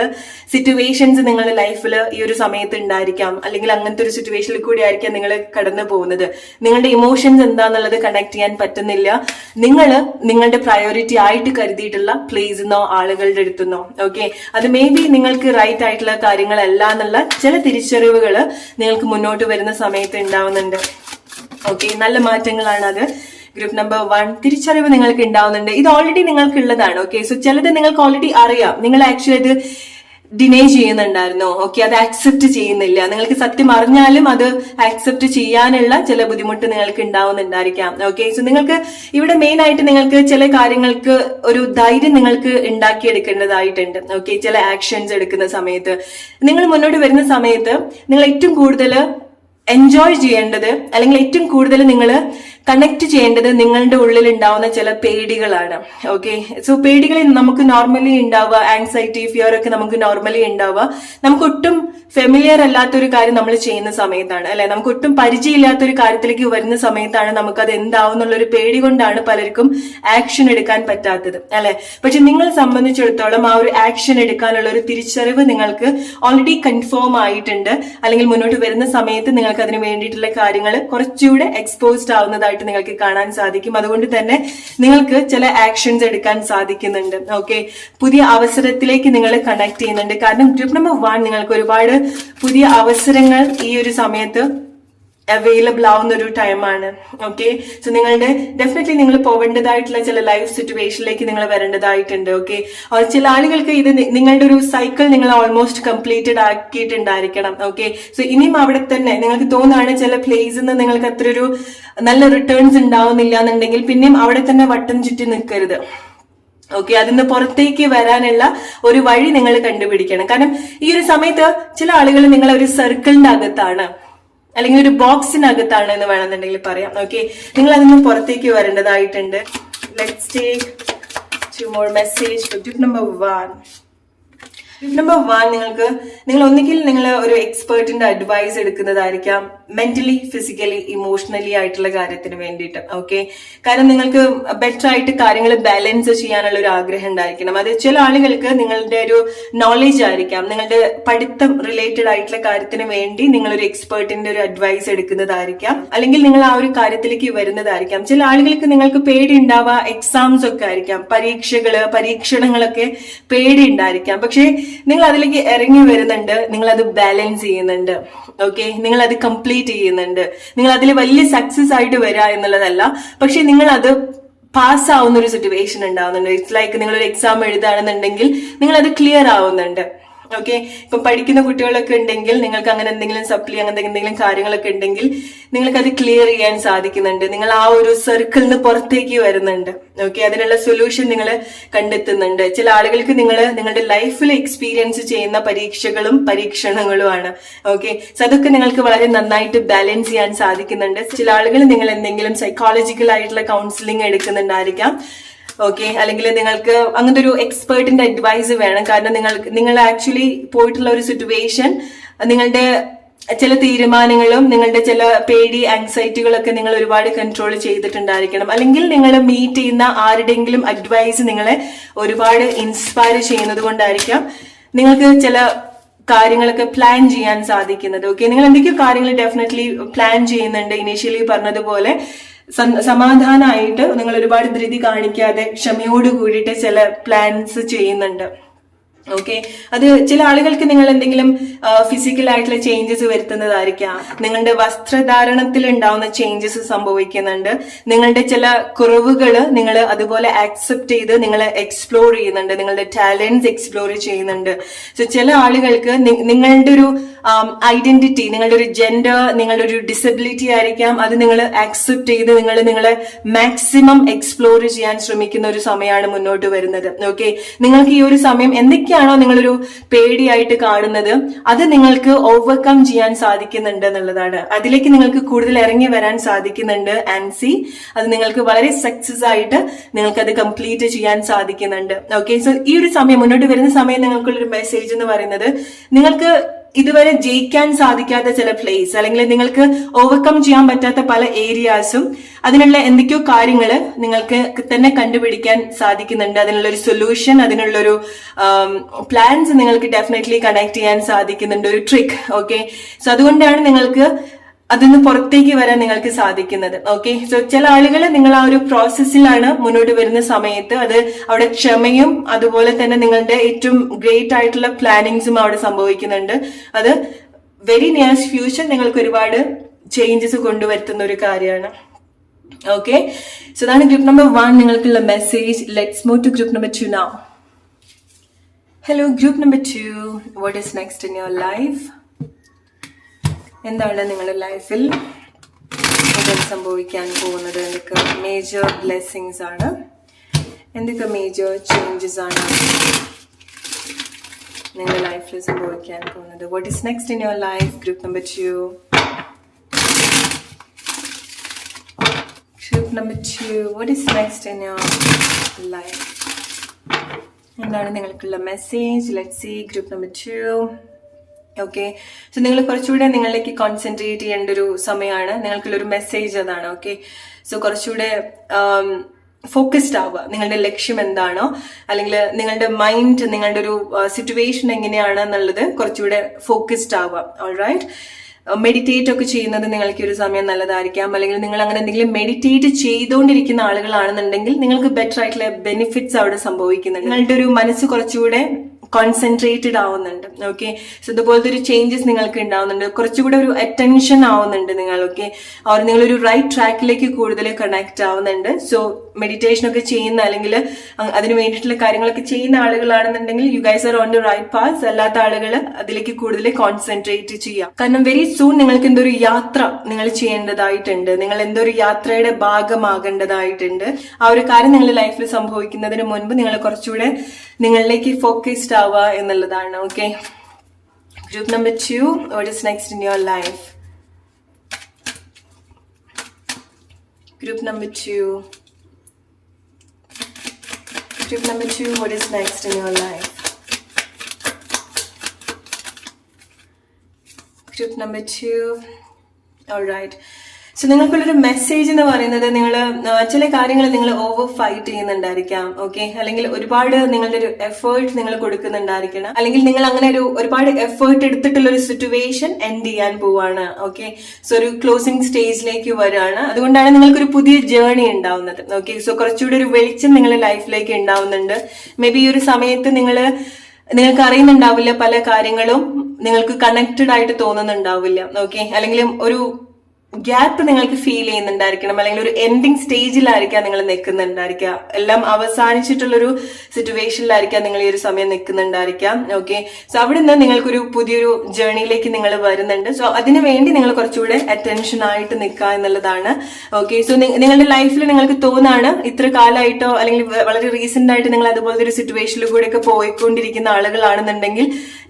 സിറ്റുവേഷൻസ് നിങ്ങളുടെ ലൈഫിൽ ഈ ഒരു സമയത്ത് ഉണ്ടായിരിക്കാം. അല്ലെങ്കിൽ അങ്ങനത്തെ ഒരു സിറ്റുവേഷനിൽ കൂടി ആയിരിക്കാം നിങ്ങൾ കടന്നു പോകുന്നത്. നിങ്ങളുടെ ഇമോഷൻസ് എന്താന്നുള്ളത് കണക്ട് ചെയ്യാൻ പറ്റുന്നില്ല. നിങ്ങളുടെ പ്രയോറിറ്റി ആയിട്ട് കരുതിയിട്ടുള്ള പ്ലേസിന്നോ ആളുകളുടെ അടുത്തുനിന്നോ. ഓക്കെ, അത് മേ ബി നിങ്ങൾക്ക് റൈറ്റ് ആയിട്ടുള്ള കാര്യങ്ങളല്ല എന്നുള്ള ചില തിരിച്ചറിവുകൾ നിങ്ങൾക്ക് മുന്നോട്ട് വരുന്ന സമയത്ത് ഉണ്ടാവുന്നുണ്ട്. ഓക്കെ, നല്ല മാറ്റങ്ങളാണ് അത്. ഗ്രൂപ്പ് നമ്പർ 1 തിരിച്ചറിവ് നിങ്ങൾക്ക് ഉണ്ടാവുന്നുണ്ട്. ഇത് ഓൾറെഡി നിങ്ങൾക്ക് ഉള്ളതാണ്. ഓക്കെ, സോ ചിലത് നിങ്ങൾക്ക് ഓൾറെഡി അറിയാം. നിങ്ങൾ ആക്ച്വലി അത് ഡിനേ ചെയ്യുന്നുണ്ടായിരുന്നോ? ഓക്കെ, അത് ആക്സെപ്റ്റ് ചെയ്യുന്നില്ല. നിങ്ങൾക്ക് സത്യം അറിഞ്ഞാലും അത് ആക്സെപ്റ്റ് ചെയ്യാനുള്ള ചില ബുദ്ധിമുട്ട് നിങ്ങൾക്ക് ഉണ്ടാവുന്നുണ്ടായിരിക്കാം. ഓക്കെ, സോ നിങ്ങൾക്ക് ഇവിടെ മെയിൻ ആയിട്ട് നിങ്ങൾക്ക് ചില കാര്യങ്ങൾക്ക് ഒരു ധൈര്യം നിങ്ങൾക്ക് ഉണ്ടാക്കിയെടുക്കേണ്ടതായിട്ടുണ്ട്. ഓക്കെ, ചില ആക്ഷൻസ് എടുക്കുന്ന സമയത്ത്, നിങ്ങൾ മുന്നോട്ട് വരുന്ന സമയത്ത് നിങ്ങൾ ഏറ്റവും കൂടുതൽ എൻജോയ് ചെയ്യേണ്ടത്, അല്ലെങ്കിൽ ഏറ്റവും കൂടുതൽ നിങ്ങൾ കണക്ട് ചെയ്യേണ്ടത് നിങ്ങളുടെ ഉള്ളിൽ ഉണ്ടാവുന്ന ചില പേടികളാണ്. ഓക്കെ, സോ പേടികൾ നമുക്ക് നോർമലി ഉണ്ടാവുക, ആങ്സൈറ്റി, ഫിയർ ഒക്കെ നമുക്ക് നോർമലി ഉണ്ടാവുക നമുക്ക് ഒട്ടും ഫെമിലിയർ അല്ലാത്തൊരു കാര്യം നമ്മൾ ചെയ്യുന്ന സമയത്താണ്, അല്ലെ? നമുക്ക് ഒട്ടും പരിചയമില്ലാത്തൊരു കാര്യത്തിലേക്ക് വരുന്ന സമയത്താണ് നമുക്കത് എന്താവും എന്നുള്ളൊരു പേടി കൊണ്ടാണ് പലർക്കും ആക്ഷൻ എടുക്കാൻ പറ്റാത്തത്, അല്ലെ? പക്ഷെ നിങ്ങളെ സംബന്ധിച്ചിടത്തോളം ആ ഒരു ആക്ഷൻ എടുക്കാനുള്ള ഒരു തിരിച്ചറിവ് നിങ്ങൾക്ക് ഓൾറെഡി കൺഫേം ആയിട്ടുണ്ട്, അല്ലെങ്കിൽ മുന്നോട്ട് വരുന്ന സമയത്ത് നിങ്ങൾക്ക് അതിന് വേണ്ടിയിട്ടുള്ള കാര്യങ്ങൾ കുറച്ചുകൂടെ എക്സ്പോസ്ഡ് ആവുന്നതായിട്ട് നിങ്ങൾക്ക് കാണാൻ സാധിക്കും. അതുകൊണ്ട് തന്നെ നിങ്ങൾക്ക് ചില ആക്ഷൻസ് എടുക്കാൻ സാധിക്കുന്നുണ്ട്. ഓക്കെ, പുതിയ അവസരത്തിലേക്ക് നിങ്ങൾ കണക്ട് ചെയ്യുന്നുണ്ട്. കാരണം ഗ്രൂപ്പ് നമ്പർ 1 നിങ്ങൾക്ക് ഒരുപാട് പുതിയ അവസരങ്ങൾ ഈ ഒരു സമയത്ത് അവൈലബിൾ ആവുന്ന ഒരു ടൈമാണ്. ഓക്കെ, സോ നിങ്ങളുടെ ഡെഫിനറ്റ്ലി നിങ്ങൾ പോവേണ്ടതായിട്ടുള്ള ചില ലൈഫ് സിറ്റുവേഷനിലേക്ക് നിങ്ങൾ വരേണ്ടതായിട്ടുണ്ട്. ഓക്കെ, ചില ആളുകൾക്ക് ഇത് നിങ്ങളുടെ ഒരു സൈക്കിൾ നിങ്ങൾ ഓൾമോസ്റ്റ് കംപ്ലീറ്റഡ് ആക്കിയിട്ടുണ്ടായിരിക്കണം. ഓക്കെ, സോ ഇനിയും അവിടെ തന്നെ നിങ്ങൾക്ക് തോന്നുകയാണ് ചില പ്ലേസിൽ നിന്ന് നിങ്ങൾക്ക് അത്ര ഒരു നല്ല റിട്ടേൺസ് ഉണ്ടാവുന്നില്ല എന്നുണ്ടെങ്കിൽ പിന്നെയും അവിടെ തന്നെ വട്ടം ചുറ്റി നിൽക്കരുത്. ഓക്കെ, അതിന് പുറത്തേക്ക് വരാനുള്ള ഒരു വഴി നിങ്ങൾ കണ്ടുപിടിക്കണം. കാരണം ഈ ഒരു സമയത്ത് ചില ആളുകൾ നിങ്ങളെ ഒരു സർക്കിളിന്റെ അകത്താണ്, അല്ലെങ്കിൽ ഒരു ബോക്സിനകത്താണ് എന്ന് വേണമെന്നുണ്ടെങ്കിൽ പറയാം. ഓക്കെ, നിങ്ങൾ അതിന് പുറത്തേക്ക് വരേണ്ടതായിട്ടുണ്ട്. Let's take 2 more message for group number 1. Tip number 1, നിങ്ങൾ ഒന്നുകിൽ നിങ്ങൾ ഒരു എക്സ്പേർട്ടിന്റെ അഡ്വൈസ് എടുക്കുന്നതായിരിക്കാം, മെന്റലി, ഫിസിക്കലി, ഇമോഷണലി ആയിട്ടുള്ള കാര്യത്തിന് വേണ്ടിയിട്ട്. ഓക്കെ, കാരണം നിങ്ങൾക്ക് ബെറ്റർ ആയിട്ട് കാര്യങ്ങൾ ബാലൻസ് ചെയ്യാനുള്ള ഒരു ആഗ്രഹം ഉണ്ടായിരിക്കണം. അത് ചില ആളുകൾക്ക് നിങ്ങളുടെ ഒരു നോളജ് ആയിരിക്കാം, നിങ്ങളുടെ പഠിത്തം റിലേറ്റഡ് ആയിട്ടുള്ള കാര്യത്തിന് വേണ്ടി നിങ്ങൾ ഒരു എക്സ്പേർട്ടിന്റെ ഒരു അഡ്വൈസ് എടുക്കുന്നതായിരിക്കാം, അല്ലെങ്കിൽ നിങ്ങൾ ആ ഒരു കാര്യത്തിലേക്ക് വരുന്നതായിരിക്കാം. ചില ആളുകൾക്ക് നിങ്ങൾക്ക് പേടി ഉണ്ടാവുക എക്സാംസ് ഒക്കെ ആയിരിക്കാം, പരീക്ഷണങ്ങളൊക്കെ പേടി ഉണ്ടായിരിക്കാം. പക്ഷെ നിങ്ങൾ അതിലേക്ക് ഇറങ്ങി വരുന്നുണ്ട്, നിങ്ങൾ അത് ബാലൻസ് ചെയ്യുന്നുണ്ട്. ഓക്കെ, നിങ്ങൾ അത് കംപ്ലീറ്റ് ചെയ്യുന്നുണ്ട്. നിങ്ങൾ അതിൽ വലിയ സക്സസ് ആയിട്ട് വരിക എന്നുള്ളതല്ല, പക്ഷെ നിങ്ങൾ അത് പാസ് ആവുന്ന ഒരു സിറ്റുവേഷൻ ഉണ്ടാവുന്നുണ്ട്. ഇറ്റ്സ് ലൈക്ക് നിങ്ങളൊരു എക്സാം എഴുതുകയാണെന്നുണ്ടെങ്കിൽ നിങ്ങൾ അത് ക്ലിയർ ആവുന്നുണ്ട്. ഓക്കെ, ഇപ്പൊ പഠിക്കുന്ന കുട്ടികളൊക്കെ ഉണ്ടെങ്കിൽ നിങ്ങൾക്ക് അങ്ങനെ എന്തെങ്കിലും സപ്ലി അങ്ങനത്തെ എന്തെങ്കിലും കാര്യങ്ങളൊക്കെ ഉണ്ടെങ്കിൽ നിങ്ങൾക്ക് അത് ക്ലിയർ ചെയ്യാൻ സാധിക്കുന്നുണ്ട്. നിങ്ങൾ ആ ഒരു സർക്കിളിന് പുറത്തേക്ക് വരുന്നുണ്ട്. ഓക്കെ, അതിനുള്ള സൊല്യൂഷൻ നിങ്ങൾ കണ്ടെത്തുന്നുണ്ട്. ചില ആളുകൾക്ക് നിങ്ങളുടെ ലൈഫിൽ എക്സ്പീരിയൻസ് ചെയ്യുന്ന പരീക്ഷകളും പരീക്ഷണങ്ങളുമാണ്. ഓക്കെ, സോ അതൊക്കെ നിങ്ങൾക്ക് വളരെ നന്നായിട്ട് ബാലൻസ് ചെയ്യാൻ സാധിക്കുന്നുണ്ട്. ചില ആളുകൾ നിങ്ങൾ എന്തെങ്കിലും സൈക്കോളജിക്കൽ ആയിട്ടുള്ള കൗൺസിലിംഗ് എടുക്കുന്നുണ്ടായിരിക്കാം. ഓക്കെ, അല്ലെങ്കിൽ നിങ്ങൾക്ക് അങ്ങനത്തെ ഒരു എക്സ്പേർട്ടിന്റെ അഡ്വൈസ് വേണം. കാരണം നിങ്ങൾ ആക്ച്വലി പോയിട്ടുള്ള ഒരു സിറ്റുവേഷൻ, നിങ്ങളുടെ ചില തീരുമാനങ്ങളും നിങ്ങളുടെ ചില പേടി, ആങ്സൈറ്റികളൊക്കെ നിങ്ങൾ ഒരുപാട് കൺട്രോൾ ചെയ്തിട്ടുണ്ടായിരിക്കണം. അല്ലെങ്കിൽ നിങ്ങൾ മീറ്റ് ചെയ്യുന്ന ആരുടെയെങ്കിലും അഡ്വൈസ് നിങ്ങളെ ഒരുപാട് ഇൻസ്പയർ ചെയ്യുന്നത് കൊണ്ടായിരിക്കാം നിങ്ങൾക്ക് ചില കാര്യങ്ങളൊക്കെ പ്ലാൻ ചെയ്യാൻ സാധിക്കുന്നത്. ഓക്കെ, നിങ്ങൾ എന്തൊക്കെയോ കാര്യങ്ങൾ ഡെഫിനറ്റ്ലി പ്ലാൻ ചെയ്യുന്നുണ്ട്. ഇനീഷ്യലി പറഞ്ഞതുപോലെ സമാധാനമായിട്ട് നിങ്ങൾ ഒരുപാട് ധൃതി കാണിക്കാതെ ക്ഷമയോട് കൂടിയിട്ട് ചില പ്ലാൻസ് ചെയ്യുന്നുണ്ട്. ഓക്കെ, അത് ചില ആളുകൾക്ക് നിങ്ങൾ എന്തെങ്കിലും ഫിസിക്കൽ ആയിട്ടുള്ള ചേഞ്ചസ് വരുത്തുന്നതായിരിക്കാം. നിങ്ങളുടെ വസ്ത്രധാരണത്തിൽ ഉണ്ടാവുന്ന ചേഞ്ചസ് സംഭവിക്കുന്നുണ്ട്. നിങ്ങളുടെ ചില കുറവുകൾ നിങ്ങൾ അതുപോലെ ആക്സെപ്റ്റ് ചെയ്ത് നിങ്ങൾ എക്സ്പ്ലോർ ചെയ്യുന്നുണ്ട്. നിങ്ങളുടെ ടാലന്റ്സ് എക്സ്പ്ലോർ ചെയ്യുന്നുണ്ട്. സോ ചില ആളുകൾക്ക് നിങ്ങളുടെ ഒരു ഐഡന്റിറ്റി, നിങ്ങളുടെ ഒരു ജെൻഡർ, നിങ്ങളുടെ ഒരു ഡിസബിലിറ്റി ആയിരിക്കാം, അത് നിങ്ങൾ ആക്സെപ്റ്റ് ചെയ്ത് നിങ്ങളെ മാക്സിമം എക്സ്പ്ലോർ ചെയ്യാൻ ശ്രമിക്കുന്ന ഒരു സമയമാണ് മുന്നോട്ട് വരുന്നത്. ഓക്കെ, നിങ്ങൾക്ക് ഈ ഒരു സമയം എന്തൊക്കെയാണോ നിങ്ങളൊരു പേടിയായിട്ട് കാണുന്നത് അത് നിങ്ങൾക്ക് ഓവർകം ചെയ്യാൻ സാധിക്കുന്നുണ്ട് എന്നുള്ളതാണ്. അതിലേക്ക് നിങ്ങൾക്ക് കൂടുതൽ ഇറങ്ങി വരാൻ സാധിക്കുന്നുണ്ട്. ആൻഡ് സി, അത് നിങ്ങൾക്ക് വളരെ സക്സസ് ആയിട്ട് നിങ്ങൾക്ക് അത് കംപ്ലീറ്റ് ചെയ്യാൻ സാധിക്കുന്നുണ്ട്. ഓക്കെ, സോ ഈ ഒരു സമയം, മുന്നോട്ട് വരുന്ന സമയം നിങ്ങൾക്കുള്ളൊരു മെസ്സേജ് എന്ന് പറയുന്നത്, നിങ്ങൾക്ക് ഇതുവരെ ജയിക്കാൻ സാധിക്കാത്ത ചില പ്ലേസ്, അല്ലെങ്കിൽ നിങ്ങൾക്ക് ഓവർകം ചെയ്യാൻ പറ്റാത്ത പല ഏരിയാസും, അതിനുള്ള എന്തൊക്കെയോ കാര്യങ്ങൾ നിങ്ങൾക്ക് തന്നെ കണ്ടുപിടിക്കാൻ സാധിക്കുന്നുണ്ട്. അതിനുള്ളൊരു സൊല്യൂഷൻ, അതിനുള്ളൊരു പ്ലാൻസ് നിങ്ങൾക്ക് ഡെഫിനറ്റ്ലി കണക്ട് ചെയ്യാൻ സാധിക്കുന്നുണ്ട്, ഒരു ട്രിക്ക്. ഓക്കെ, സോ അതുകൊണ്ടാണ് നിങ്ങൾക്ക് അതിന് പുറത്തേക്ക് വരാൻ നിങ്ങൾക്ക് സാധിക്കുന്നത്. ഓക്കെ, സോ ചില ആളുകൾ നിങ്ങൾ ആ ഒരു പ്രോസസ്സിലാണ് മുന്നോട്ട് വരുന്ന സമയത്ത് അത് അവിടെ ക്ഷമയും അതുപോലെ തന്നെ നിങ്ങളുടെ ഏറ്റവും ഗ്രേറ്റ് ആയിട്ടുള്ള പ്ലാനിങ്സും അവിടെ സംഭവിക്കുന്നുണ്ട്. അത് വെരി നിയർ ഫ്യൂച്ചർ നിങ്ങൾക്ക് ഒരുപാട് ചേഞ്ചസ് കൊണ്ടുവരുത്തുന്ന ഒരു കാര്യമാണ്. ഓക്കെ, സോ അതാണ് ഗ്രൂപ്പ് നമ്പർ 1 നിങ്ങൾക്കുള്ള message. Let's move to group number 2 now. Hello group number 2, what is next in your life? എന്താണ് നിങ്ങളുടെ ലൈഫിൽ സംഭവിക്കാൻ പോകുന്നത്? എന്തൊക്കെ മേജർ ബ്ലെസ്സിങ്സ് ആണ്, എന്തൊക്കെ മേജർ ചേഞ്ചസ് ആണ് നിങ്ങളുടെ ലൈഫിൽ സംഭവിക്കാൻ പോകുന്നത്? What is next in your life? Group number 2. number 2. What is next in your life? എന്താണ് നിങ്ങൾക്കുള്ള message? Let's see group number 2. Okay, so നിങ്ങൾ കുറച്ചുകൂടെ നിങ്ങളിലേക്ക് കോൺസെൻട്രേറ്റ് ചെയ്യേണ്ട ഒരു സമയമാണ്. നിങ്ങൾക്കുള്ളൊരു മെസ്സേജ് അതാണ്. ഓക്കെ, സോ കുറച്ചുകൂടെ ഫോക്കസ്ഡ് ആവുക. നിങ്ങളുടെ ലക്ഷ്യം എന്താണോ, അല്ലെങ്കിൽ നിങ്ങളുടെ മൈൻഡ്, നിങ്ങളുടെ ഒരു സിറ്റുവേഷൻ എങ്ങനെയാണ് എന്നുള്ളത് കുറച്ചുകൂടെ ഫോക്കസ്ഡ് ആവുക. ഓൾറൈറ്റ്, മെഡിറ്റേറ്റ് ഒക്കെ ചെയ്യുന്നത് നിങ്ങൾക്ക് ഒരു സമയം നല്ലതായിരിക്കാം. അല്ലെങ്കിൽ നിങ്ങൾ അങ്ങനെ എന്തെങ്കിലും മെഡിറ്റേറ്റ് ചെയ്തുകൊണ്ടിരിക്കുന്ന ആളുകളാണെന്നുണ്ടെങ്കിൽ നിങ്ങൾക്ക് ബെറ്റർ ആയിട്ടുള്ള ബെനിഫിറ്റ്സ് അവിടെ സംഭവിക്കുന്നുണ്ട്. നിങ്ങളുടെ ഒരു മനസ്സ് കുറച്ചുകൂടെ കോൺസെൻട്രേറ്റഡ് ആവുന്നുണ്ട്. ഓക്കെ, സോ ഇതുപോലത്തെ ഒരു ചേഞ്ചസ് നിങ്ങൾക്ക് ഉണ്ടാവുന്നുണ്ട്. കുറച്ചുകൂടെ ഒരു അറ്റൻഷൻ ആവുന്നുണ്ട് നിങ്ങൾ. ഓക്കെ, അവർ നിങ്ങളൊരു റൈറ്റ് ട്രാക്കിലേക്ക് കൂടുതൽ കണക്ട് ആവുന്നുണ്ട്. സോ മെഡിറ്റേഷൻ ഒക്കെ ചെയ്യുന്ന, അല്ലെങ്കിൽ അതിന് വേണ്ടിയിട്ടുള്ള കാര്യങ്ങളൊക്കെ ചെയ്യുന്ന ആളുകളാണെന്നുണ്ടെങ്കിൽ you guys are on the right path. അല്ലാത്ത ആളുകൾ അതിലേക്ക് കൂടുതൽ കോൺസെൻട്രേറ്റ് ചെയ്യാം. കാരണം വെരി സൂൺ നിങ്ങൾക്ക് എന്തൊരു യാത്ര നിങ്ങൾ ചെയ്യേണ്ടതായിട്ടുണ്ട്. നിങ്ങൾ എന്തൊരു യാത്രയുടെ ഭാഗമാകേണ്ടതായിട്ടുണ്ട്. ആ ഒരു കാര്യം നിങ്ങളുടെ ലൈഫിൽ സംഭവിക്കുന്നതിന് മുൻപ് നിങ്ങൾ കുറച്ചുകൂടെ നിങ്ങളിലേക്ക് ഫോക്കസ്ഡ് ആവുക എന്നുള്ളതാണ്. Okay, group number 2. What is next in your life? Group number 2. Group number 2, what is next in your life? Group number 2. Alright. So നിങ്ങൾക്കുള്ളൊരു മെസ്സേജ് എന്ന് പറയുന്നത്, നിങ്ങൾ ചില കാര്യങ്ങൾ നിങ്ങൾ ഓവർ ഫൈറ്റ് ചെയ്യുന്നുണ്ടായിരിക്കാം. ഓക്കെ, അല്ലെങ്കിൽ ഒരുപാട് നിങ്ങളുടെ ഒരു എഫേർട്ട് നിങ്ങൾ കൊടുക്കുന്നുണ്ടായിരിക്കണം. അല്ലെങ്കിൽ നിങ്ങൾ അങ്ങനെ ഒരുപാട് എഫേർട്ട് എടുത്തിട്ടുള്ള ഒരു സിറ്റുവേഷൻ എൻഡ് ചെയ്യാൻ പോവാണ്. ഓക്കെ, സോ ഒരു ക്ലോസിംഗ് സ്റ്റേജിലേക്ക് വരാണ്. അതുകൊണ്ടാണ് നിങ്ങൾക്കൊരു പുതിയ ജേർണി ഉണ്ടാവുന്നത്. ഓക്കെ, സോ കുറച്ചുകൂടി ഒരു വെളിച്ചം നിങ്ങളുടെ ലൈഫിലേക്ക് ഉണ്ടാവുന്നുണ്ട്. മേ ബി ഈ ഒരു സമയത്ത് നിങ്ങൾക്ക് അറിയുന്നുണ്ടാവില്ല, പല കാര്യങ്ങളും നിങ്ങൾക്ക് കണക്റ്റഡ് ആയിട്ട് തോന്നുന്നുണ്ടാവില്ല. ഓക്കെ, അല്ലെങ്കിൽ ഒരു ഗ്യാപ്പ് നിങ്ങൾക്ക് ഫീൽ ചെയ്യുന്നുണ്ടായിരിക്കണം. അല്ലെങ്കിൽ ഒരു എൻഡിങ് സ്റ്റേജിലായിരിക്കാം നിങ്ങൾ നിൽക്കുന്നുണ്ടായിരിക്കുക. എല്ലാം അവസാനിച്ചിട്ടുള്ളൊരു സിറ്റുവേഷനിലായിരിക്കാം നിങ്ങൾ ഈ ഒരു സമയം നിൽക്കുന്നുണ്ടായിരിക്കാം. ഓക്കെ, സോ അവിടെ നിന്ന് നിങ്ങൾക്കൊരു പുതിയൊരു ജേർണിയിലേക്ക് നിങ്ങൾ വരുന്നുണ്ട്. സോ അതിനു വേണ്ടി നിങ്ങൾ കുറച്ചുകൂടെ അറ്റൻഷൻ ആയിട്ട് നിൽക്കുക എന്നുള്ളതാണ്. ഓക്കെ, സോ നിങ്ങളുടെ ലൈഫിൽ നിങ്ങൾക്ക് തോന്നാണ് ഇത്ര കാലമായിട്ടോ അല്ലെങ്കിൽ വളരെ റീസെന്റ് ആയിട്ട് നിങ്ങൾ അതുപോലത്തെ ഒരു സിറ്റുവേഷനിൽ കൂടെ ഒക്കെ പോയിക്കൊണ്ടിരിക്കുന്ന ആളുകളാണെന്നുണ്ടെങ്കിൽ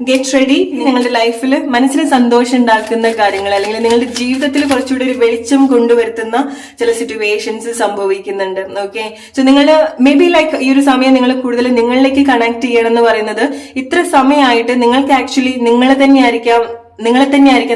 ഗെറ്റ് റെഡി. നിങ്ങളുടെ ലൈഫിൽ മനസ്സിന് സന്തോഷം ഉണ്ടാക്കുന്ന കാര്യങ്ങൾ, അല്ലെങ്കിൽ നിങ്ങളുടെ ജീവിതത്തിൽ കുറച്ചുകൂടി ഒരു വെളിച്ചം കൊണ്ടുവരുത്തുന്ന ചില സിറ്റുവേഷൻസ് സംഭവിക്കുന്നുണ്ട്. ഓക്കെ, സോ നിങ്ങൾ മേ ബി ലൈക്ക് ഈ ഒരു സമയം നിങ്ങൾ കൂടുതൽ നിങ്ങളിലേക്ക് കണക്ട് ചെയ്യണം എന്ന് പറയുന്നത്, ഇത്ര സമയമായിട്ട് നിങ്ങൾക്ക് ആക്ച്വലി നിങ്ങളെ തന്നെയായിരിക്കാം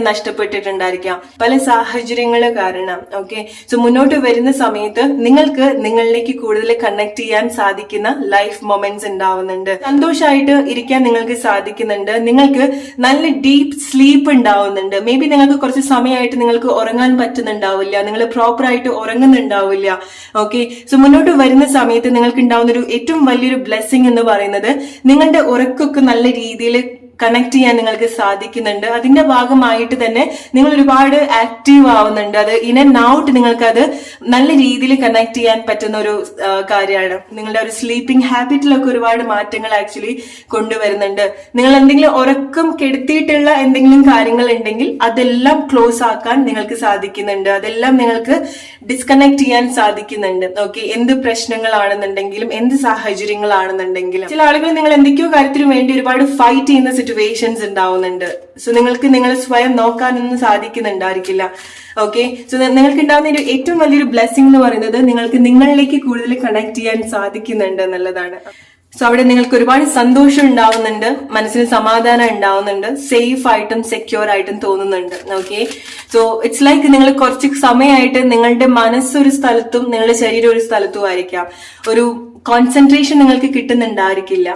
നഷ്ടപ്പെട്ടിട്ടുണ്ടായിരിക്കാം പല സാഹചര്യങ്ങൾ കാരണം. ഓക്കെ, സോ മുന്നോട്ട് വരുന്ന സമയത്ത് നിങ്ങൾക്ക് നിങ്ങളിലേക്ക് കൂടുതൽ കണക്ട് ചെയ്യാൻ സാധിക്കുന്ന ലൈഫ് മൊമെന്റ്സ് ഉണ്ടാവുന്നുണ്ട്. സന്തോഷമായിട്ട് ഇരിക്കാൻ നിങ്ങൾക്ക് സാധിക്കുന്നുണ്ട്. നിങ്ങൾക്ക് നല്ല ഡീപ്പ് സ്ലീപ്പ് ഉണ്ടാവുന്നുണ്ട്. മേ ബി നിങ്ങൾക്ക് കുറച്ച് സമയമായിട്ട് നിങ്ങൾക്ക് ഉറങ്ങാൻ പറ്റുന്നുണ്ടാവില്ല, നിങ്ങൾ പ്രോപ്പർ ആയിട്ട് ഉറങ്ങുന്നുണ്ടാവില്ല. ഓക്കെ, സോ മുന്നോട്ട് വരുന്ന സമയത്ത് നിങ്ങൾക്ക് ഉണ്ടാവുന്ന ഒരു ഏറ്റവും വലിയൊരു ബ്ലെസ്സിങ് എന്ന് പറയുന്നത്, നിങ്ങളുടെ ഉറക്കമൊക്കെ നല്ല രീതിയിൽ കണക്ട് ചെയ്യാൻ നിങ്ങൾക്ക് സാധിക്കുന്നുണ്ട്. അതിന്റെ ഭാഗമായിട്ട് തന്നെ നിങ്ങൾ ഒരുപാട് ആക്റ്റീവ് ആവുന്നുണ്ട്. അത് ഇൻ ആൻഡ് ഔട്ട് നിങ്ങൾക്ക് അത് നല്ല രീതിയിൽ കണക്ട് ചെയ്യാൻ പറ്റുന്ന ഒരു കാര്യമാണ്. നിങ്ങളുടെ ഒരു സ്ലീപ്പിംഗ് ഹാബിറ്റിലൊക്കെ ഒരുപാട് മാറ്റങ്ങൾ ആക്ച്വലി കൊണ്ടുവരുന്നുണ്ട്. നിങ്ങൾ എന്തെങ്കിലും ഉറക്കം കെടുത്തിയിട്ടുള്ള എന്തെങ്കിലും കാര്യങ്ങൾ ഉണ്ടെങ്കിൽ അതെല്ലാം ക്ലോസ് ആക്കാൻ നിങ്ങൾക്ക് സാധിക്കുന്നുണ്ട്. അതെല്ലാം നിങ്ങൾക്ക് ഡിസ്കണക്ട് ചെയ്യാൻ സാധിക്കുന്നുണ്ട്. ഓക്കെ, എന്ത് പ്രശ്നങ്ങളാണെന്നുണ്ടെങ്കിലും എന്ത് സാഹചര്യങ്ങളാണെന്നുണ്ടെങ്കിലും ചില ആളുകൾ നിങ്ങൾ എന്തൊക്കെയോ കാര്യത്തിന് വേണ്ടി ഒരുപാട് ഫൈറ്റ് ചെയ്യുന്ന സിറ്റുവേഷൻസ് ഉണ്ടാവുന്നുണ്ട്. സോ നിങ്ങൾക്ക് നിങ്ങളെ സ്വയം നോക്കാനൊന്നും സാധിക്കുന്നുണ്ടായിരിക്കില്ല. ഓക്കെ, സോ നിങ്ങൾക്ക് ഉണ്ടാവുന്ന ഏറ്റവും വലിയൊരു ബ്ലെസ്സിംഗ് എന്ന് പറയുന്നത് നിങ്ങൾക്ക് നിങ്ങളിലേക്ക് കൂടുതൽ കണക്ട് ചെയ്യാൻ സാധിക്കുന്നുണ്ട് എന്നുള്ളതാണ്. സോ അവിടെ നിങ്ങൾക്ക് ഒരുപാട് സന്തോഷം ഉണ്ടാവുന്നുണ്ട്, മനസ്സിന് സമാധാനം ഉണ്ടാവുന്നുണ്ട്, സേഫ് ആയിട്ടും സെക്യൂർ ആയിട്ടും തോന്നുന്നുണ്ട്. ഓക്കെ, സോ ഇറ്റ്സ് ലൈക്ക് നിങ്ങൾ കുറച്ച് സമയമായിട്ട് നിങ്ങളുടെ മനസ്സൊരു സ്ഥലത്തും നിങ്ങളുടെ ശരീരം ഒരു സ്ഥലത്തും ആയിരിക്കാം. ഒരു കോൺസെൻട്രേഷൻ നിങ്ങൾക്ക് കിട്ടുന്നുണ്ടായിരിക്കില്ല.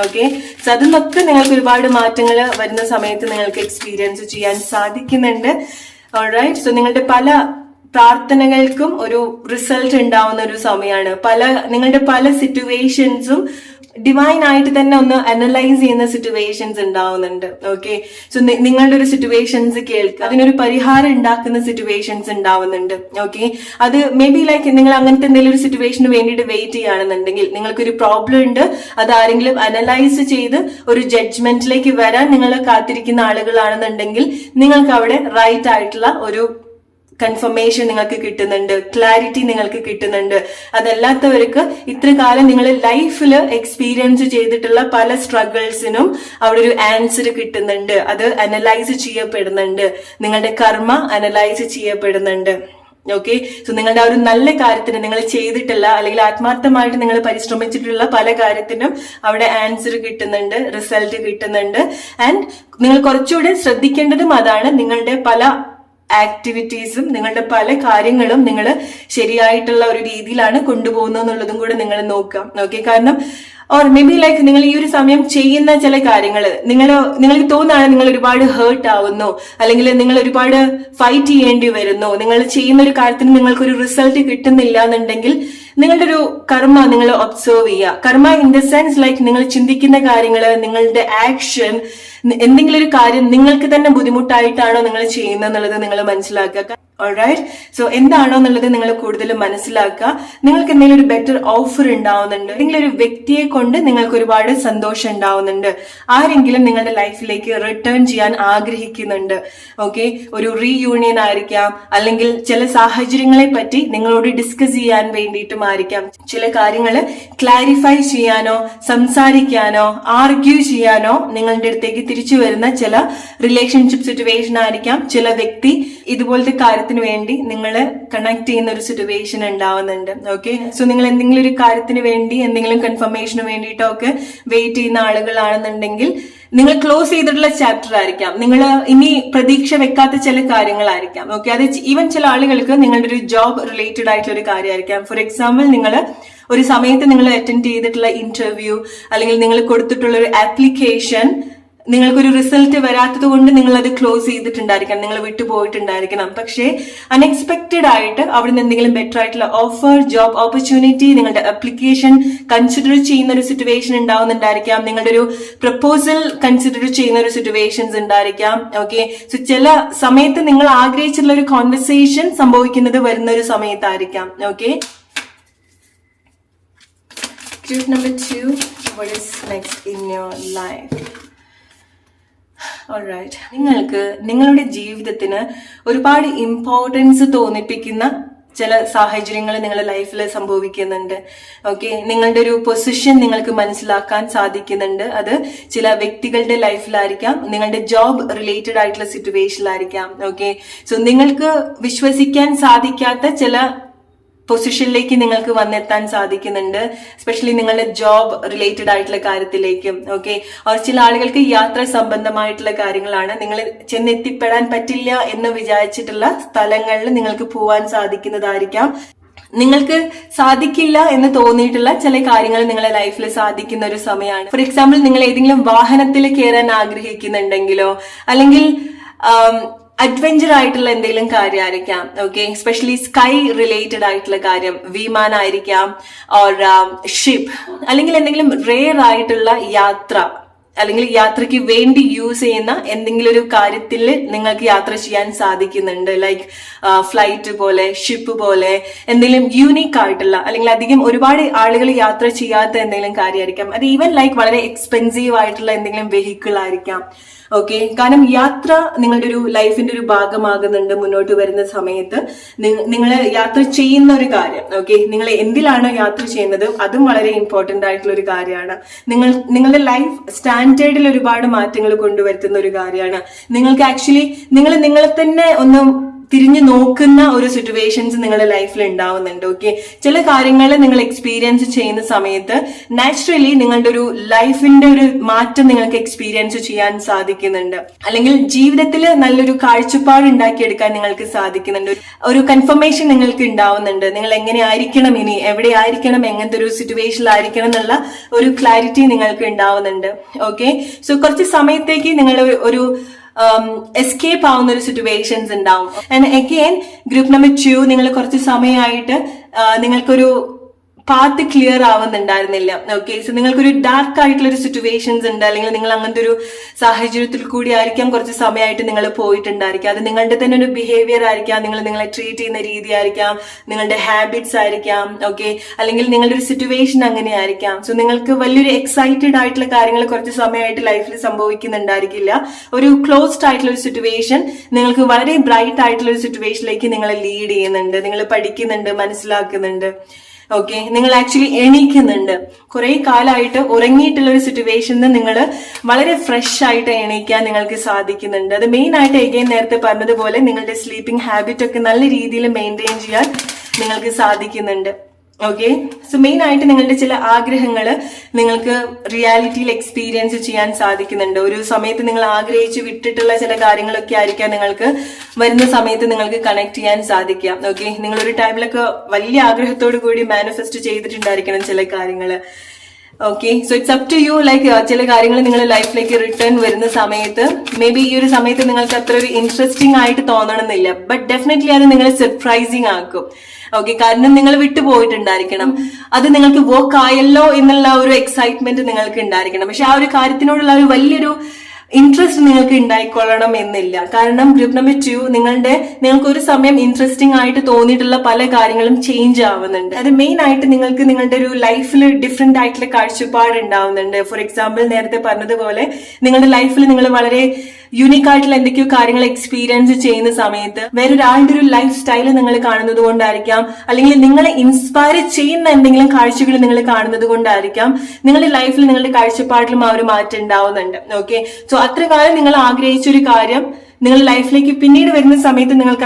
ഓക്കെ, സോ അതിനൊക്കെ നിങ്ങൾക്ക് ഒരുപാട് മാറ്റങ്ങൾ വരുന്ന സമയത്ത് നിങ്ങൾക്ക് എക്സ്പീരിയൻസ് ചെയ്യാൻ സാധിക്കുന്നുണ്ട്. ഓൾറൈറ്റ്, സോ നിങ്ങളുടെ പല പ്രാർത്ഥനകൾക്കും ഒരു റിസൾട്ട് ഉണ്ടാവുന്ന ഒരു സമയമാണ്. നിങ്ങളുടെ പല സിറ്റുവേഷൻസും ഡിവൈൻ ആയിട്ട് തന്നെ ഒന്ന് അനലൈസ് ചെയ്യുന്ന സിറ്റുവേഷൻസ് ഉണ്ടാവുന്നുണ്ട്. ഓക്കെ, സോ നിങ്ങളുടെ ഒരു സിറ്റുവേഷൻസ് കേൾക്കുക, അതിനൊരു പരിഹാരം ഉണ്ടാക്കുന്ന സിറ്റുവേഷൻസ് ഉണ്ടാവുന്നുണ്ട്. ഓക്കെ, അത് മേ ബി ലൈക്ക് നിങ്ങൾ അങ്ങനത്തെ എന്തെങ്കിലും ഒരു സിറ്റുവേഷന് വേണ്ടിയിട്ട് വെയിറ്റ് ചെയ്യുകയാണെന്നുണ്ടെങ്കിൽ, നിങ്ങൾക്കൊരു പ്രോബ്ലം ഉണ്ട്, അത് ആരെങ്കിലും അനലൈസ് ചെയ്ത് ഒരു ജഡ്ജ്മെന്റിലേക്ക് വരാൻ നിങ്ങൾ കാത്തിരിക്കുന്ന ആളുകളാണെന്നുണ്ടെങ്കിൽ നിങ്ങൾക്ക് അവിടെ റൈറ്റ് ആയിട്ടുള്ള ഒരു കൺഫർമേഷൻ നിങ്ങൾക്ക് കിട്ടുന്നുണ്ട്, ക്ലാരിറ്റി നിങ്ങൾക്ക് കിട്ടുന്നുണ്ട്. അതല്ലാത്തവർക്ക് ഇത്ര കാലം നിങ്ങൾ ലൈഫിൽ എക്സ്പീരിയൻസ് ചെയ്തിട്ടുള്ള പല സ്ട്രഗിൾസിനും അവിടെ ഒരു ആൻസർ കിട്ടുന്നുണ്ട്. അത് അനലൈസ് ചെയ്യപ്പെടുന്നുണ്ട്, നിങ്ങളുടെ കർമ്മ അനലൈസ് ചെയ്യപ്പെടുന്നുണ്ട്. ഓക്കെ. സോ നിങ്ങളുടെ ആ ഒരു നല്ല കാര്യത്തിന് നിങ്ങൾ ചെയ്തിട്ടുള്ള അല്ലെങ്കിൽ ആത്മാർത്ഥമായിട്ട് നിങ്ങൾ പരിശ്രമിച്ചിട്ടുള്ള പല കാര്യത്തിനും അവിടെ ആൻസർ കിട്ടുന്നുണ്ട്, റിസൾട്ട് കിട്ടുന്നുണ്ട്. ആൻഡ് നിങ്ങൾ കുറച്ചുകൂടെ ശ്രദ്ധിക്കേണ്ടതും അതാണ്, നിങ്ങളുടെ പല ആക്ടിവിറ്റീസും നിങ്ങളുടെ പല കാര്യങ്ങളും നിങ്ങൾ ശരിയായിട്ടുള്ള ഒരു രീതിയിലാണ് കൊണ്ടുപോകുന്നത് എന്നുള്ളതും കൂടെ നിങ്ങൾ നോക്കാം. ഓക്കെ. കാരണം ഓർ മേ ബി ലൈക്ക് നിങ്ങൾ ഈ ഒരു സമയം ചെയ്യുന്ന ചില കാര്യങ്ങൾ നിങ്ങൾക്ക് തോന്നുകയാണ് നിങ്ങൾ ഒരുപാട് ഹേർട്ട് ആവുന്നു, അല്ലെങ്കിൽ നിങ്ങൾ ഒരുപാട് ഫൈറ്റ് ചെയ്യേണ്ടി വരുന്നു, നിങ്ങൾ ചെയ്യുന്ന ഒരു കാര്യത്തിന് നിങ്ങൾക്കൊരു റിസൾട്ട് കിട്ടുന്നില്ല എന്നുണ്ടെങ്കിൽ നിങ്ങളുടെ ഒരു കർമ്മ നിങ്ങൾ ഒബ്സർവ് ചെയ്യുക. കർമ്മ ഇൻ ദ സെൻസ് ലൈക്ക് നിങ്ങൾ ചിന്തിക്കുന്ന കാര്യങ്ങൾ, നിങ്ങളുടെ ആക്ഷൻ, എന്തെങ്കിലും ഒരു കാര്യം നിങ്ങൾക്ക് തന്നെ ബുദ്ധിമുട്ടായിട്ടാണോ നിങ്ങൾ ചെയ്യുന്നത് എന്നുള്ളത് നിങ്ങൾ മനസ്സിലാക്കുക. ഓൾറൈറ്റ്. സോ എന്താണോ എന്നുള്ളത് നിങ്ങൾ കൂടുതൽ മനസ്സിലാക്കുക. നിങ്ങൾക്ക് എന്തെങ്കിലും ഒരു ബെറ്റർ ഓഫർ ഉണ്ടാവുന്നുണ്ട്, എന്തെങ്കിലും ഒരു വ്യക്തിയെ കൊണ്ട് നിങ്ങൾക്ക് ഒരുപാട് സന്തോഷം ഉണ്ടാവുന്നുണ്ട്, ആരെങ്കിലും നിങ്ങളുടെ ലൈഫിലേക്ക് റിട്ടേൺ ചെയ്യാൻ ആഗ്രഹിക്കുന്നുണ്ട്. ഓക്കെ. ഒരു റീയൂണിയൻ ആയിരിക്കാം, അല്ലെങ്കിൽ ചില സാഹചര്യങ്ങളെ പറ്റി നിങ്ങളോട് ഡിസ്കസ് ചെയ്യാൻ വേണ്ടിയിട്ടും ആയിരിക്കാം, ചില കാര്യങ്ങൾ ക്ലാരിഫൈ ചെയ്യാനോ സംസാരിക്കാനോ ആർഗ്യൂ ചെയ്യാനോ നിങ്ങളുടെ അടുത്തേക്ക് തിരിച്ചു വരുന്ന ചില റിലേഷൻഷിപ്പ് സിറ്റുവേഷൻ ആയിരിക്കാം, ചില വ്യക്തി ഇതുപോലത്തെ കാര്യത്തിന് വേണ്ടി നിങ്ങൾ കണക്ട് ചെയ്യുന്ന ഒരു സിറ്റുവേഷൻ ഉണ്ടാവുന്നുണ്ട്. ഓക്കെ. സോ നിങ്ങൾ എന്തെങ്കിലും ഒരു കാര്യത്തിന് വേണ്ടി, എന്തെങ്കിലും കൺഫർമേഷന് വേണ്ടിയിട്ടോ ഒക്കെ വെയിറ്റ് ചെയ്യുന്ന ആളുകളാണെന്നുണ്ടെങ്കിൽ നിങ്ങൾ ക്ലോസ് ചെയ്തിട്ടുള്ള ചാപ്റ്റർ ആയിരിക്കാം, നിങ്ങൾ ഇനി പ്രതീക്ഷ വെക്കാത്ത ചില കാര്യങ്ങളായിരിക്കാം. ഓക്കെ. അത് ഈവൻ ചില ആളുകൾക്ക് നിങ്ങളുടെ ഒരു ജോബ് റിലേറ്റഡ് ആയിട്ടുള്ള ഒരു കാര്യമായിരിക്കാം. ഫോർ എക്സാമ്പിൾ, നിങ്ങൾ ഒരു സമയത്ത് നിങ്ങൾ അറ്റൻഡ് ചെയ്തിട്ടുള്ള ഇന്റർവ്യൂ അല്ലെങ്കിൽ നിങ്ങൾ കൊടുത്തിട്ടുള്ള ഒരു ആപ്ലിക്കേഷൻ നിങ്ങൾക്കൊരു റിസൾട്ട് വരാത്തത് കൊണ്ട് നിങ്ങൾ അത് ക്ലോസ് ചെയ്തിട്ടുണ്ടായിരിക്കണം, നിങ്ങൾ വിട്ടുപോയിട്ടുണ്ടായിരിക്കണം. പക്ഷേ അൺഎക്സ്പെക്റ്റഡ് ആയിട്ട് അവിടെ നിന്ന് എന്തെങ്കിലും ബെറ്റർ ആയിട്ടുള്ള ഓഫർ, ജോബ് ഓപ്പർച്യൂണിറ്റി, നിങ്ങളുടെ അപ്ലിക്കേഷൻ കൺസിഡർ ചെയ്യുന്ന ഒരു സിറ്റുവേഷൻ ഉണ്ടാവുന്നുണ്ടായിരിക്കാം, നിങ്ങളുടെ ഒരു പ്രപ്പോസൽ കൺസിഡർ ചെയ്യുന്ന ഒരു സിറ്റുവേഷൻസ് ഉണ്ടായിരിക്കാം. ഓക്കെ. സോ ചില സമയത്ത് നിങ്ങൾ ആഗ്രഹിച്ചിട്ടുള്ള ഒരു കോൺവെർസേഷൻ സംഭവിക്കുന്നത് വരുന്ന ഒരു സമയത്തായിരിക്കാം. Okay. Group number 2, what is next in your life? Alright. നിങ്ങൾക്ക് നിങ്ങളുടെ ജീവിതത്തിന് ഒരുപാട് ഇമ്പോർട്ടൻസ് തോന്നിപ്പിക്കുന്ന ചില സാഹചര്യങ്ങൾ നിങ്ങളുടെ ലൈഫിൽ സംഭവിക്കുന്നുണ്ട്. ഓക്കെ. നിങ്ങളുടെ ഒരു പൊസിഷൻ നിങ്ങൾക്ക് മനസ്സിലാക്കാൻ സാധിക്കുന്നുണ്ട്. അത് ചില വ്യക്തികളുടെ ലൈഫിലായിരിക്കാം, നിങ്ങളുടെ ജോബ് റിലേറ്റഡ് ആയിട്ടുള്ള സിറ്റുവേഷനിലായിരിക്കാം. ഓക്കെ. സോ നിങ്ങൾക്ക് വിശ്വസിക്കാൻ സാധിക്കാത്ത ചില പൊസിഷനിലേക്ക് നിങ്ങൾക്ക് വന്നെത്താൻ സാധിക്കുന്നുണ്ട്, എസ്പെഷ്യലി നിങ്ങളുടെ ജോബ് റിലേറ്റഡ് ആയിട്ടുള്ള കാര്യത്തിലേക്കും. ഓക്കെ. ചില ആളുകൾക്ക് യാത്ര സംബന്ധമായിട്ടുള്ള കാര്യങ്ങളാണ്, നിങ്ങൾ ചെന്നെത്തിപ്പെടാൻ പറ്റില്ല എന്ന് വിചാരിച്ചിട്ടുള്ള സ്ഥലങ്ങളിൽ നിങ്ങൾക്ക് പോവാൻ സാധിക്കുന്നതായിരിക്കാം. നിങ്ങൾക്ക് സാധിക്കില്ല എന്ന് തോന്നിയിട്ടുള്ള ചില കാര്യങ്ങൾ നിങ്ങളുടെ ലൈഫിൽ സാധിക്കുന്ന ഒരു സമയമാണ്. ഫോർ എക്സാമ്പിൾ, നിങ്ങൾ ഏതെങ്കിലും വാഹനത്തിൽ കയറാൻ ആഗ്രഹിക്കുന്നുണ്ടെങ്കിലോ, അല്ലെങ്കിൽ അഡ്വഞ്ചർ ആയിട്ടുള്ള എന്തെങ്കിലും കാര്യമായിരിക്കാം. ഓക്കെ. എസ്പെഷ്യലി സ്കൈ റിലേറ്റഡ് ആയിട്ടുള്ള കാര്യം, വിമാനായിരിക്കാം, ഓർ ഷിപ്പ്, അല്ലെങ്കിൽ എന്തെങ്കിലും റെയർ ആയിട്ടുള്ള യാത്ര, അല്ലെങ്കിൽ യാത്രയ്ക്ക് വേണ്ടി യൂസ് ചെയ്യുന്ന എന്തെങ്കിലും ഒരു കാര്യത്തിൽ നിങ്ങൾക്ക് യാത്ര ചെയ്യാൻ സാധിക്കുന്നുണ്ട്. ലൈക്ക് ഫ്ലൈറ്റ് പോലെ, ഷിപ്പ് പോലെ, എന്തെങ്കിലും യൂണീക്ക് ആയിട്ടുള്ള, അല്ലെങ്കിൽ അധികം ഒരുപാട് ആളുകൾ യാത്ര ചെയ്യാത്ത എന്തെങ്കിലും കാര്യമായിരിക്കാം. അത് ഈവൻ ലൈക്ക് വളരെ എക്സ്പെൻസീവ് ആയിട്ടുള്ള എന്തെങ്കിലും വെഹിക്കിൾ ആയിരിക്കാം. ഓക്കെ. കാരണം യാത്ര നിങ്ങളുടെ ഒരു ലൈഫിന്റെ ഒരു ഭാഗമാകുന്നുണ്ട് മുന്നോട്ട് വരുന്ന സമയത്ത്. നിങ്ങൾ യാത്ര ചെയ്യുന്ന ഒരു കാര്യം, ഓക്കെ, നിങ്ങൾ എന്തിലാണോ യാത്ര ചെയ്യുന്നത് അതും വളരെ ഇമ്പോർട്ടന്റ് ആയിട്ടുള്ള ഒരു കാര്യമാണ്. നിങ്ങളുടെ ലൈഫ് സ്റ്റാൻഡേർഡിൽ ഒരുപാട് മാറ്റങ്ങൾ കൊണ്ടുവരുത്തുന്ന ഒരു കാര്യമാണ്. നിങ്ങൾക്ക് ആക്ച്വലി നിങ്ങളെ തന്നെ ഒന്ന് തിരിഞ്ഞു നോക്കുന്ന ഒരു സിറ്റുവേഷൻസ് നിങ്ങളുടെ ലൈഫിൽ ഉണ്ടാവുന്നുണ്ട്. ഓക്കെ. ചില കാര്യങ്ങൾ നിങ്ങൾ എക്സ്പീരിയൻസ് ചെയ്യുന്ന സമയത്ത് നാച്ചുറലി നിങ്ങളുടെ ഒരു ലൈഫിന്റെ ഒരു മാറ്റം നിങ്ങൾക്ക് എക്സ്പീരിയൻസ് ചെയ്യാൻ സാധിക്കുന്നുണ്ട്, അല്ലെങ്കിൽ ജീവിതത്തിൽ നല്ലൊരു കാഴ്ചപ്പാട് ഉണ്ടാക്കിയെടുക്കാൻ നിങ്ങൾക്ക് സാധിക്കുന്നുണ്ട്. ഒരു കൺഫർമേഷൻ നിങ്ങൾക്ക് ഉണ്ടാവുന്നുണ്ട്, നിങ്ങൾ എങ്ങനെ ആയിരിക്കണം, ഇനി എവിടെ ആയിരിക്കണം, എങ്ങനത്തെ ഒരു സിറ്റുവേഷനിലായിരിക്കണം എന്നുള്ള ഒരു ക്ലാരിറ്റി നിങ്ങൾക്ക് ഉണ്ടാവുന്നുണ്ട്. ഓക്കെ. സോ കുറച്ച് സമയത്തേക്ക് നിങ്ങൾ ഒരു എസ്കേപ്പ് ആവുന്ന ഒരു സിറ്റുവേഷൻസ് ഉണ്ടാവും. ആൻഡ് അഗെയിൻ ഗ്രൂപ്പ് നമ്പർ 2, നിങ്ങൾ കുറച്ച് സമയമായിട്ട് നിങ്ങൾക്കൊരു പാത്ത് ക്ലിയർ ആവുന്നുണ്ടായിരുന്നില്ല. ഓക്കെ. സോ നിങ്ങൾക്കൊരു ഡാർക്ക് ആയിട്ടുള്ള ഒരു സിറ്റുവേഷൻസ് ഉണ്ട്, അല്ലെങ്കിൽ നിങ്ങൾ അങ്ങനത്തെ ഒരു സാഹചര്യത്തിൽ കൂടി ആയിരിക്കാം കുറച്ച് സമയമായിട്ട് നിങ്ങൾ പോയിട്ടുണ്ടായിരിക്കാം. അത് നിങ്ങളുടെ തന്നെ ഒരു ബിഹേവിയർ ആയിരിക്കാം, നിങ്ങളെ ട്രീറ്റ് ചെയ്യുന്ന രീതി ആയിരിക്കാം, നിങ്ങളുടെ ഹാബിറ്റ്സ് ആയിരിക്കാം. ഓക്കെ. അല്ലെങ്കിൽ നിങ്ങളുടെ ഒരു സിറ്റുവേഷൻ അങ്ങനെ ആയിരിക്കാം. സോ നിങ്ങൾക്ക് വലിയൊരു എക്സൈറ്റഡ് ആയിട്ടുള്ള കാര്യങ്ങൾ കുറച്ച് സമയമായിട്ട് ലൈഫിൽ സംഭവിക്കുന്നുണ്ടായിരിക്കില്ല. ഒരു ക്ലോസ്ഡ് ആയിട്ടുള്ള ഒരു സിറ്റുവേഷൻ നിങ്ങൾക്ക് വളരെ ബ്രൈറ്റ് ആയിട്ടുള്ള ഒരു സിറ്റുവേഷനിലേക്ക് നിങ്ങളെ ലീഡ് ചെയ്യുന്നുണ്ട്, നിങ്ങൾ പഠിക്കുന്നുണ്ട്, മനസ്സിലാക്കുന്നുണ്ട്. ഓക്കെ, നിങ്ങൾ ആക്ച്വലി എണീക്കുന്നുണ്ട്. കുറെ കാലമായിട്ട് ഉറങ്ങിയിട്ടുള്ള ഒരു സിറ്റുവേഷനിൽ നിങ്ങൾ വളരെ ഫ്രഷ് ആയിട്ട് എണീക്കാൻ നിങ്ങൾക്ക് സാധിക്കുന്നുണ്ട്. അത് മെയിൻ ആയിട്ട് എഗെയിൻ നേരത്തെ പറഞ്ഞതുപോലെ നിങ്ങളുടെ സ്ലീപ്പിംഗ് ഹാബിറ്റ് ഒക്കെ നല്ല രീതിയിൽ മെയിൻറ്റെയിൻ ചെയ്യാൻ നിങ്ങൾക്ക് സാധിക്കുന്നുണ്ട്. ഓക്കെ, സോ മെയിൻ ആയിട്ട് നിങ്ങളുടെ ചില ആഗ്രഹങ്ങൾ നിങ്ങൾക്ക് റിയാലിറ്റിയിൽ എക്സ്പീരിയൻസ് ചെയ്യാൻ സാധിക്കുന്നുണ്ട്. ഒരു സമയത്ത് നിങ്ങൾ ആഗ്രഹിച്ച് വിട്ടിട്ടുള്ള ചില കാര്യങ്ങളൊക്കെ ആയിരിക്കാം നിങ്ങൾക്ക് വരുന്ന സമയത്ത് നിങ്ങൾക്ക് കണക്ട് ചെയ്യാൻ സാധിക്കാം. ഓക്കെ, നിങ്ങളൊരു ടൈമിലൊക്കെ വലിയ ആഗ്രഹത്തോടു കൂടി മാനിഫെസ്റ്റ് ചെയ്തിട്ടുണ്ടായിരിക്കണം ചില കാര്യങ്ങൾ. Okay, so it's up to you. Like ചില കാര്യങ്ങൾ നിങ്ങളുടെ ലൈഫിലേക്ക് റിട്ടേൺ വരുന്ന സമയത്ത് മേ ബി ഈ ഒരു സമയത്ത് നിങ്ങൾക്ക് അത്ര ഒരു ഇൻട്രസ്റ്റിംഗ് ആയിട്ട് തോന്നണമെന്നില്ല, ബട്ട് ഡെഫിനറ്റ്ലി അത് നിങ്ങളെ സർപ്രൈസിങ് ആക്കും. ഓക്കെ, കാരണം നിങ്ങൾ വിട്ടുപോയിട്ടുണ്ടായിരിക്കണം, അത് നിങ്ങൾക്ക് വർക്ക് ആയല്ലോ എന്നുള്ള ഒരു എക്സൈറ്റ്മെന്റ് നിങ്ങൾക്ക് ഉണ്ടായിരിക്കണം. പക്ഷെ ആ ഒരു കാര്യത്തിനോടുള്ള ഒരു വലിയൊരു ഇൻട്രസ്റ്റ് നിങ്ങൾക്ക് ഉണ്ടായിക്കൊള്ളണം എന്നില്ല. കാരണം ഗ്രൂപ്പ് നമ്പർ 2 നിങ്ങൾക്ക് ഒരു സമയം ഇൻട്രസ്റ്റിംഗ് ആയിട്ട് തോന്നിയിട്ടുള്ള പല കാര്യങ്ങളും ചേഞ്ച് ആവുന്നുണ്ട്. അത് മെയിൻ ആയിട്ട് നിങ്ങൾക്ക് നിങ്ങളുടെ ഒരു ലൈഫിൽ ഡിഫറെന്റ് ആയിട്ടുള്ള കാഴ്ചപ്പാട് ഉണ്ടാവുന്നുണ്ട്. ഫോർ എക്സാമ്പിൾ നേരത്തെ പറഞ്ഞതുപോലെ നിങ്ങളുടെ ലൈഫിൽ നിങ്ങൾ വളരെ യൂണിക് ആയിട്ടുള്ള എന്തൊക്കെയോ കാര്യങ്ങൾ എക്സ്പീരിയൻസ് ചെയ്യുന്ന സമയത്ത് വേറൊരാളുടെ ഒരു ലൈഫ് സ്റ്റൈൽ നിങ്ങൾ കാണുന്നത് കൊണ്ടായിരിക്കാം, അല്ലെങ്കിൽ നിങ്ങളെ ഇൻസ്പയർ ചെയ്യുന്ന എന്തെങ്കിലും കാഴ്ചകൾ നിങ്ങൾ കാണുന്നത് കൊണ്ടായിരിക്കാം നിങ്ങളുടെ ലൈഫിൽ നിങ്ങളുടെ കാഴ്ചപ്പാടിലും ആ ഒരു മാറ്റം ഉണ്ടാവുന്നുണ്ട്. ഓക്കെ, സോ അത്ര കാലം നിങ്ങൾ ആഗ്രഹിച്ച ഒരു കാര്യം നിങ്ങളുടെ ലൈഫിലേക്ക് പിന്നീട് വരുന്ന സമയത്ത് നിങ്ങൾക്ക്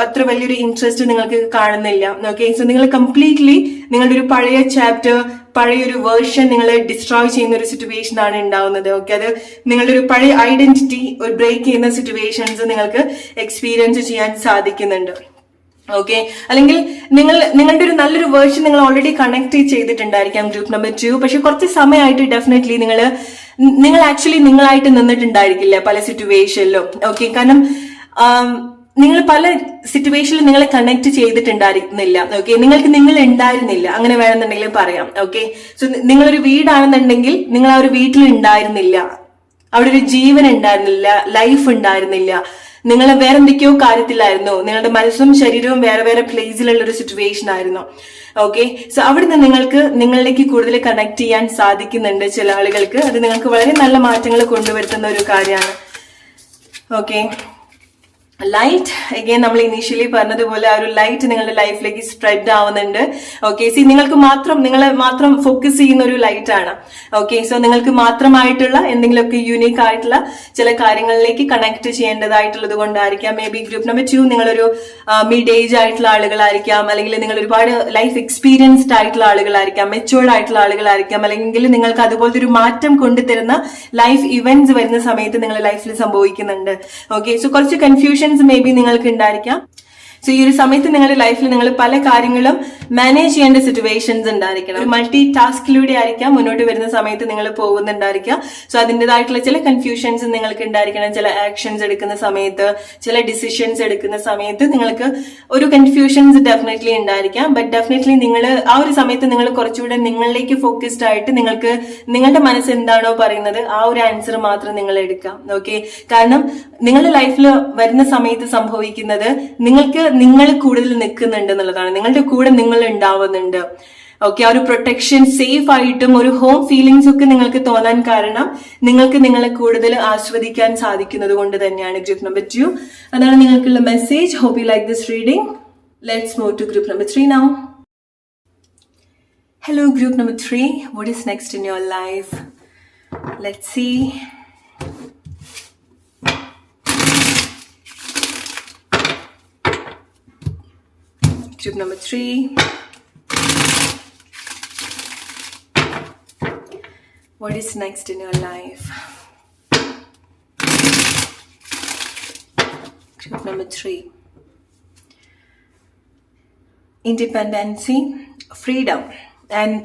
അത്ര വലിയൊരു ഇൻട്രസ്റ്റ് നിങ്ങൾക്ക് കാണുന്നില്ല. ഓക്കെ, സോ നിങ്ങൾ കംപ്ലീറ്റ്ലി നിങ്ങളുടെ ഒരു പഴയ ചാപ്റ്റർ, പഴയൊരു വേർഷൻ നിങ്ങൾ ഡിസ്ട്രോയ് ചെയ്യുന്ന ഒരു സിറ്റുവേഷൻ ആണ് ഉണ്ടാവുന്നത്. ഓക്കെ, അത് നിങ്ങളുടെ ഒരു പഴയ ഐഡന്റിറ്റി ഒരു ബ്രേക്ക് ചെയ്യുന്ന സിറ്റുവേഷൻസ് നിങ്ങൾക്ക് എക്സ്പീരിയൻസ് ചെയ്യാൻ സാധിക്കുന്നുണ്ട്. ഓക്കെ, അല്ലെങ്കിൽ നിങ്ങളുടെ ഒരു നല്ലൊരു വേർഷൻ നിങ്ങൾ ഓൾറെഡി കണക്ട് ചെയ്തിട്ടുണ്ടായിരിക്കാം ഗ്രൂപ്പ് നമ്പർ 2. പക്ഷെ കുറച്ച് സമയമായിട്ട് ഡെഫിനറ്റ്ലി നിങ്ങൾ ആക്ച്വലി നിങ്ങളായിട്ട് നിന്നിട്ടുണ്ടായിരിക്കില്ല പല സിറ്റുവേഷനിലും. ഓക്കെ, കാരണം നിങ്ങൾ പല സിറ്റുവേഷനിലും നിങ്ങളെ കണക്ട് ചെയ്തിട്ടുണ്ടായിരുന്നില്ല. ഓക്കെ, നിങ്ങൾ ഉണ്ടായിരുന്നില്ല, അങ്ങനെ വേണമെന്നുണ്ടെങ്കിൽ പറയാം. ഓക്കെ, സോ നിങ്ങളൊരു വീടാണെന്നുണ്ടെങ്കിൽ നിങ്ങൾ ആ ഒരു വീട്ടിൽ ഉണ്ടായിരുന്നില്ല, അവിടെ ഒരു ജീവൻ ഉണ്ടായിരുന്നില്ല, ലൈഫ് ഉണ്ടായിരുന്നില്ല, നിങ്ങൾ വേറെ എന്തൊക്കെയോ കാര്യത്തിലായിരുന്നു, നിങ്ങളുടെ മനസ്സും ശരീരവും വേറെ വേറെ പ്ലേസിലുള്ള ഒരു സിറ്റുവേഷൻ ആയിരുന്നു. ഓക്കെ, സോ അവിടുന്ന് നിങ്ങളിലേക്ക് കൂടുതൽ കണക്ട് ചെയ്യാൻ സാധിക്കുന്നുണ്ട് ചില ആളുകൾക്ക്. അത് നിങ്ങൾക്ക് വളരെ നല്ല മാറ്റങ്ങൾ കൊണ്ടുവരുത്തുന്ന ഒരു കാര്യമാണ്. ഓക്കെ, ലൈറ്റ് അഗെയിൻ നമ്മൾ ഇനീഷ്യലി പറഞ്ഞതുപോലെ ആ ഒരു ലൈറ്റ് നിങ്ങളുടെ ലൈഫിലേക്ക് സ്പ്രെഡ് ആവുന്നുണ്ട്. ഓക്കെ, നിങ്ങളെ മാത്രം ഫോക്കസ് ചെയ്യുന്ന ഒരു ലൈറ്റ് ആണ്. ഓക്കെ, സോ നിങ്ങൾക്ക് മാത്രമായിട്ടുള്ള എന്തെങ്കിലുമൊക്കെ യൂണീക്ക് ആയിട്ടുള്ള ചില കാര്യങ്ങളിലേക്ക് കണക്ട് ചെയ്യേണ്ടതായിട്ടുള്ളത് കൊണ്ടായിരിക്കാം മേ ബി ഗ്രൂപ്പ് നമ്പർ 2 നിങ്ങളൊരു മിഡ് ഏജ് ആയിട്ടുള്ള ആളുകളായിരിക്കാം, അല്ലെങ്കിൽ നിങ്ങൾ ഒരുപാട് ലൈഫ് എക്സ്പീരിയൻസ്ഡ് ആയിട്ടുള്ള ആളുകളായിരിക്കാം, മെച്ചുവേർഡ് ആയിട്ടുള്ള ആളുകളായിരിക്കാം, അല്ലെങ്കിൽ നിങ്ങൾക്ക് അതുപോലത്തെ ഒരു മാറ്റം കൊണ്ടുതരുന്ന ലൈഫ് ഇവന്റ്സ് വരുന്ന സമയത്ത് നിങ്ങളുടെ ലൈഫിൽ സംഭവിക്കുന്നുണ്ട്. ഓക്കെ, സോ കുറച്ച് കൺഫ്യൂഷൻ മേ ബി നിങ്ങൾക്ക് ഉണ്ടായിരിക്കാം. സോ ഈ ഒരു സമയത്ത് നിങ്ങളുടെ ലൈഫിൽ നിങ്ങൾ പല കാര്യങ്ങളും മാനേജ് ചെയ്യേണ്ട സിറ്റുവേഷൻസ് ഉണ്ടായിരിക്കണം. ഒരു മൾട്ടി ടാസ്കിലൂടെ ആയിരിക്കാം മുന്നോട്ട് വരുന്ന സമയത്ത് നിങ്ങൾ പോകുന്നുണ്ടായിരിക്കാം. സോ അതിൻ്റെതായിട്ടുള്ള ചില കൺഫ്യൂഷൻസ് നിങ്ങൾക്ക് ഉണ്ടായിരിക്കണം. ചില ആക്ഷൻസ് എടുക്കുന്ന സമയത്ത്, ചില ഡിസിഷൻസ് എടുക്കുന്ന സമയത്ത് നിങ്ങൾക്ക് ഒരു കൺഫ്യൂഷൻസ് ഡെഫിനറ്റ്ലി ഉണ്ടായിരിക്കാം. ബട്ട് ഡെഫിനറ്റ്ലി നിങ്ങൾ ആ ഒരു സമയത്ത് നിങ്ങൾ കുറച്ചുകൂടെ നിങ്ങളിലേക്ക് ഫോക്കസ്ഡ് ആയിട്ട് നിങ്ങളുടെ മനസ്സ് എന്താണോ പറയുന്നത് ആ ഒരു ആൻസർ മാത്രം നിങ്ങൾ എടുക്കാം. ഓക്കെ, കാരണം നിങ്ങളുടെ ലൈഫിൽ വരുന്ന സമയത്ത് സംഭവിക്കുന്നത് നിങ്ങൾ കൂടുതൽ നിൽക്കുന്നുണ്ട് എന്നുള്ളതാണ്. നിങ്ങളുടെ കൂടെ നിങ്ങൾ ഉണ്ടാവുന്നുണ്ട്. ഓക്കെ, ആ ഒരു പ്രൊട്ടക്ഷൻ, സേഫ് ആയിട്ടും ഒരു ഹോം ഫീലിംഗ്സ് ഒക്കെ നിങ്ങൾക്ക് തോന്നാൻ കാരണം നിങ്ങൾക്ക് നിങ്ങളെ കൂടുതൽ ആസ്വദിക്കാൻ സാധിക്കുന്നത് കൊണ്ട് തന്നെയാണ്. ഗ്രൂപ്പ് നമ്പർ 2 അതാണ് നിങ്ങൾക്കുള്ള message. Hope you like this reading. Let's move to group number 3 now. Hello group number 3, what is next in your life? Let's see. Group number 3. What is next in your life? Group number 3. Independency, freedom. And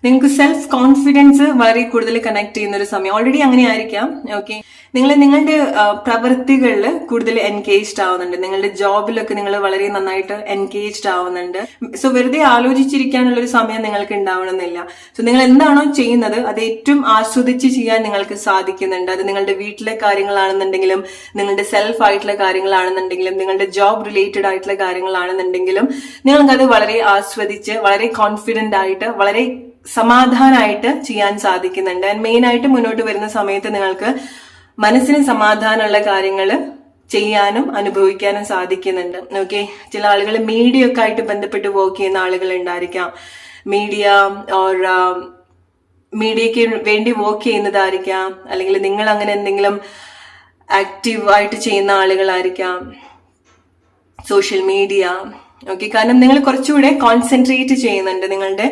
നിങ്ങൾക്ക് self confidence വളരെ കൂടുതൽ connect ചെയ്യുന്ന ഒരു സമയം. Already അങ്ങനെ ആയിരിക്കാം. Okay, നിങ്ങളുടെ പ്രവൃത്തികളിൽ കൂടുതൽ എൻഗേജ്ഡ് ആവുന്നുണ്ട്. നിങ്ങളുടെ ജോബിലൊക്കെ നിങ്ങൾ വളരെ നന്നായിട്ട് എൻഗേജ്ഡ് ആവുന്നുണ്ട്. സോ വെറുതെ ആലോചിച്ചിരിക്കാനുള്ള ഒരു സമയം നിങ്ങൾക്ക് ഉണ്ടാവണമെന്നില്ല. സോ നിങ്ങൾ എന്താണോ ചെയ്യുന്നത് അത് ഏറ്റവും ആസ്വദിച്ച് ചെയ്യാൻ നിങ്ങൾക്ക് സാധിക്കുന്നുണ്ട്. അത് നിങ്ങളുടെ വീട്ടിലെ കാര്യങ്ങളാണെന്നുണ്ടെങ്കിലും, നിങ്ങളുടെ സെൽഫ് ആയിട്ടുള്ള കാര്യങ്ങളാണെന്നുണ്ടെങ്കിലും, നിങ്ങളുടെ ജോബ് റിലേറ്റഡ് ആയിട്ടുള്ള കാര്യങ്ങളാണെന്നുണ്ടെങ്കിലും നിങ്ങൾക്കത് വളരെ ആസ്വദിച്ച്, വളരെ കോൺഫിഡന്റ് ആയിട്ട്, വളരെ സമാധാനമായിട്ട് ചെയ്യാൻ സാധിക്കുന്നുണ്ട്. ആൻഡ് മെയിൻ ആയിട്ട് മുന്നോട്ട് വരുന്ന സമയത്ത് നിങ്ങൾക്ക് മനസ്സിന് സമാധാനമുള്ള കാര്യങ്ങൾ ചെയ്യാനും അനുഭവിക്കാനും സാധിക്കുന്നുണ്ട്. ഓക്കെ, ചില ആളുകൾ മീഡിയ ഒക്കെ ആയിട്ട് ബന്ധപ്പെട്ട് വർക്ക് ചെയ്യുന്ന ആളുകൾ ഉണ്ടായിരിക്കാം. മീഡിയ ഓർ മീഡിയക്ക് വേണ്ടി വർക്ക് ചെയ്യുന്നതായിരിക്കാം, അല്ലെങ്കിൽ നിങ്ങൾ അങ്ങനെ എന്തെങ്കിലും ആക്റ്റീവ് ആയിട്ട് ചെയ്യുന്ന ആളുകളായിരിക്കാം, സോഷ്യൽ മീഡിയ. ഓക്കെ, കാരണം നിങ്ങൾ കുറച്ചുകൂടെ കോൺസെൻട്രേറ്റ് ചെയ്യുന്നുണ്ട്. നിങ്ങളുടെ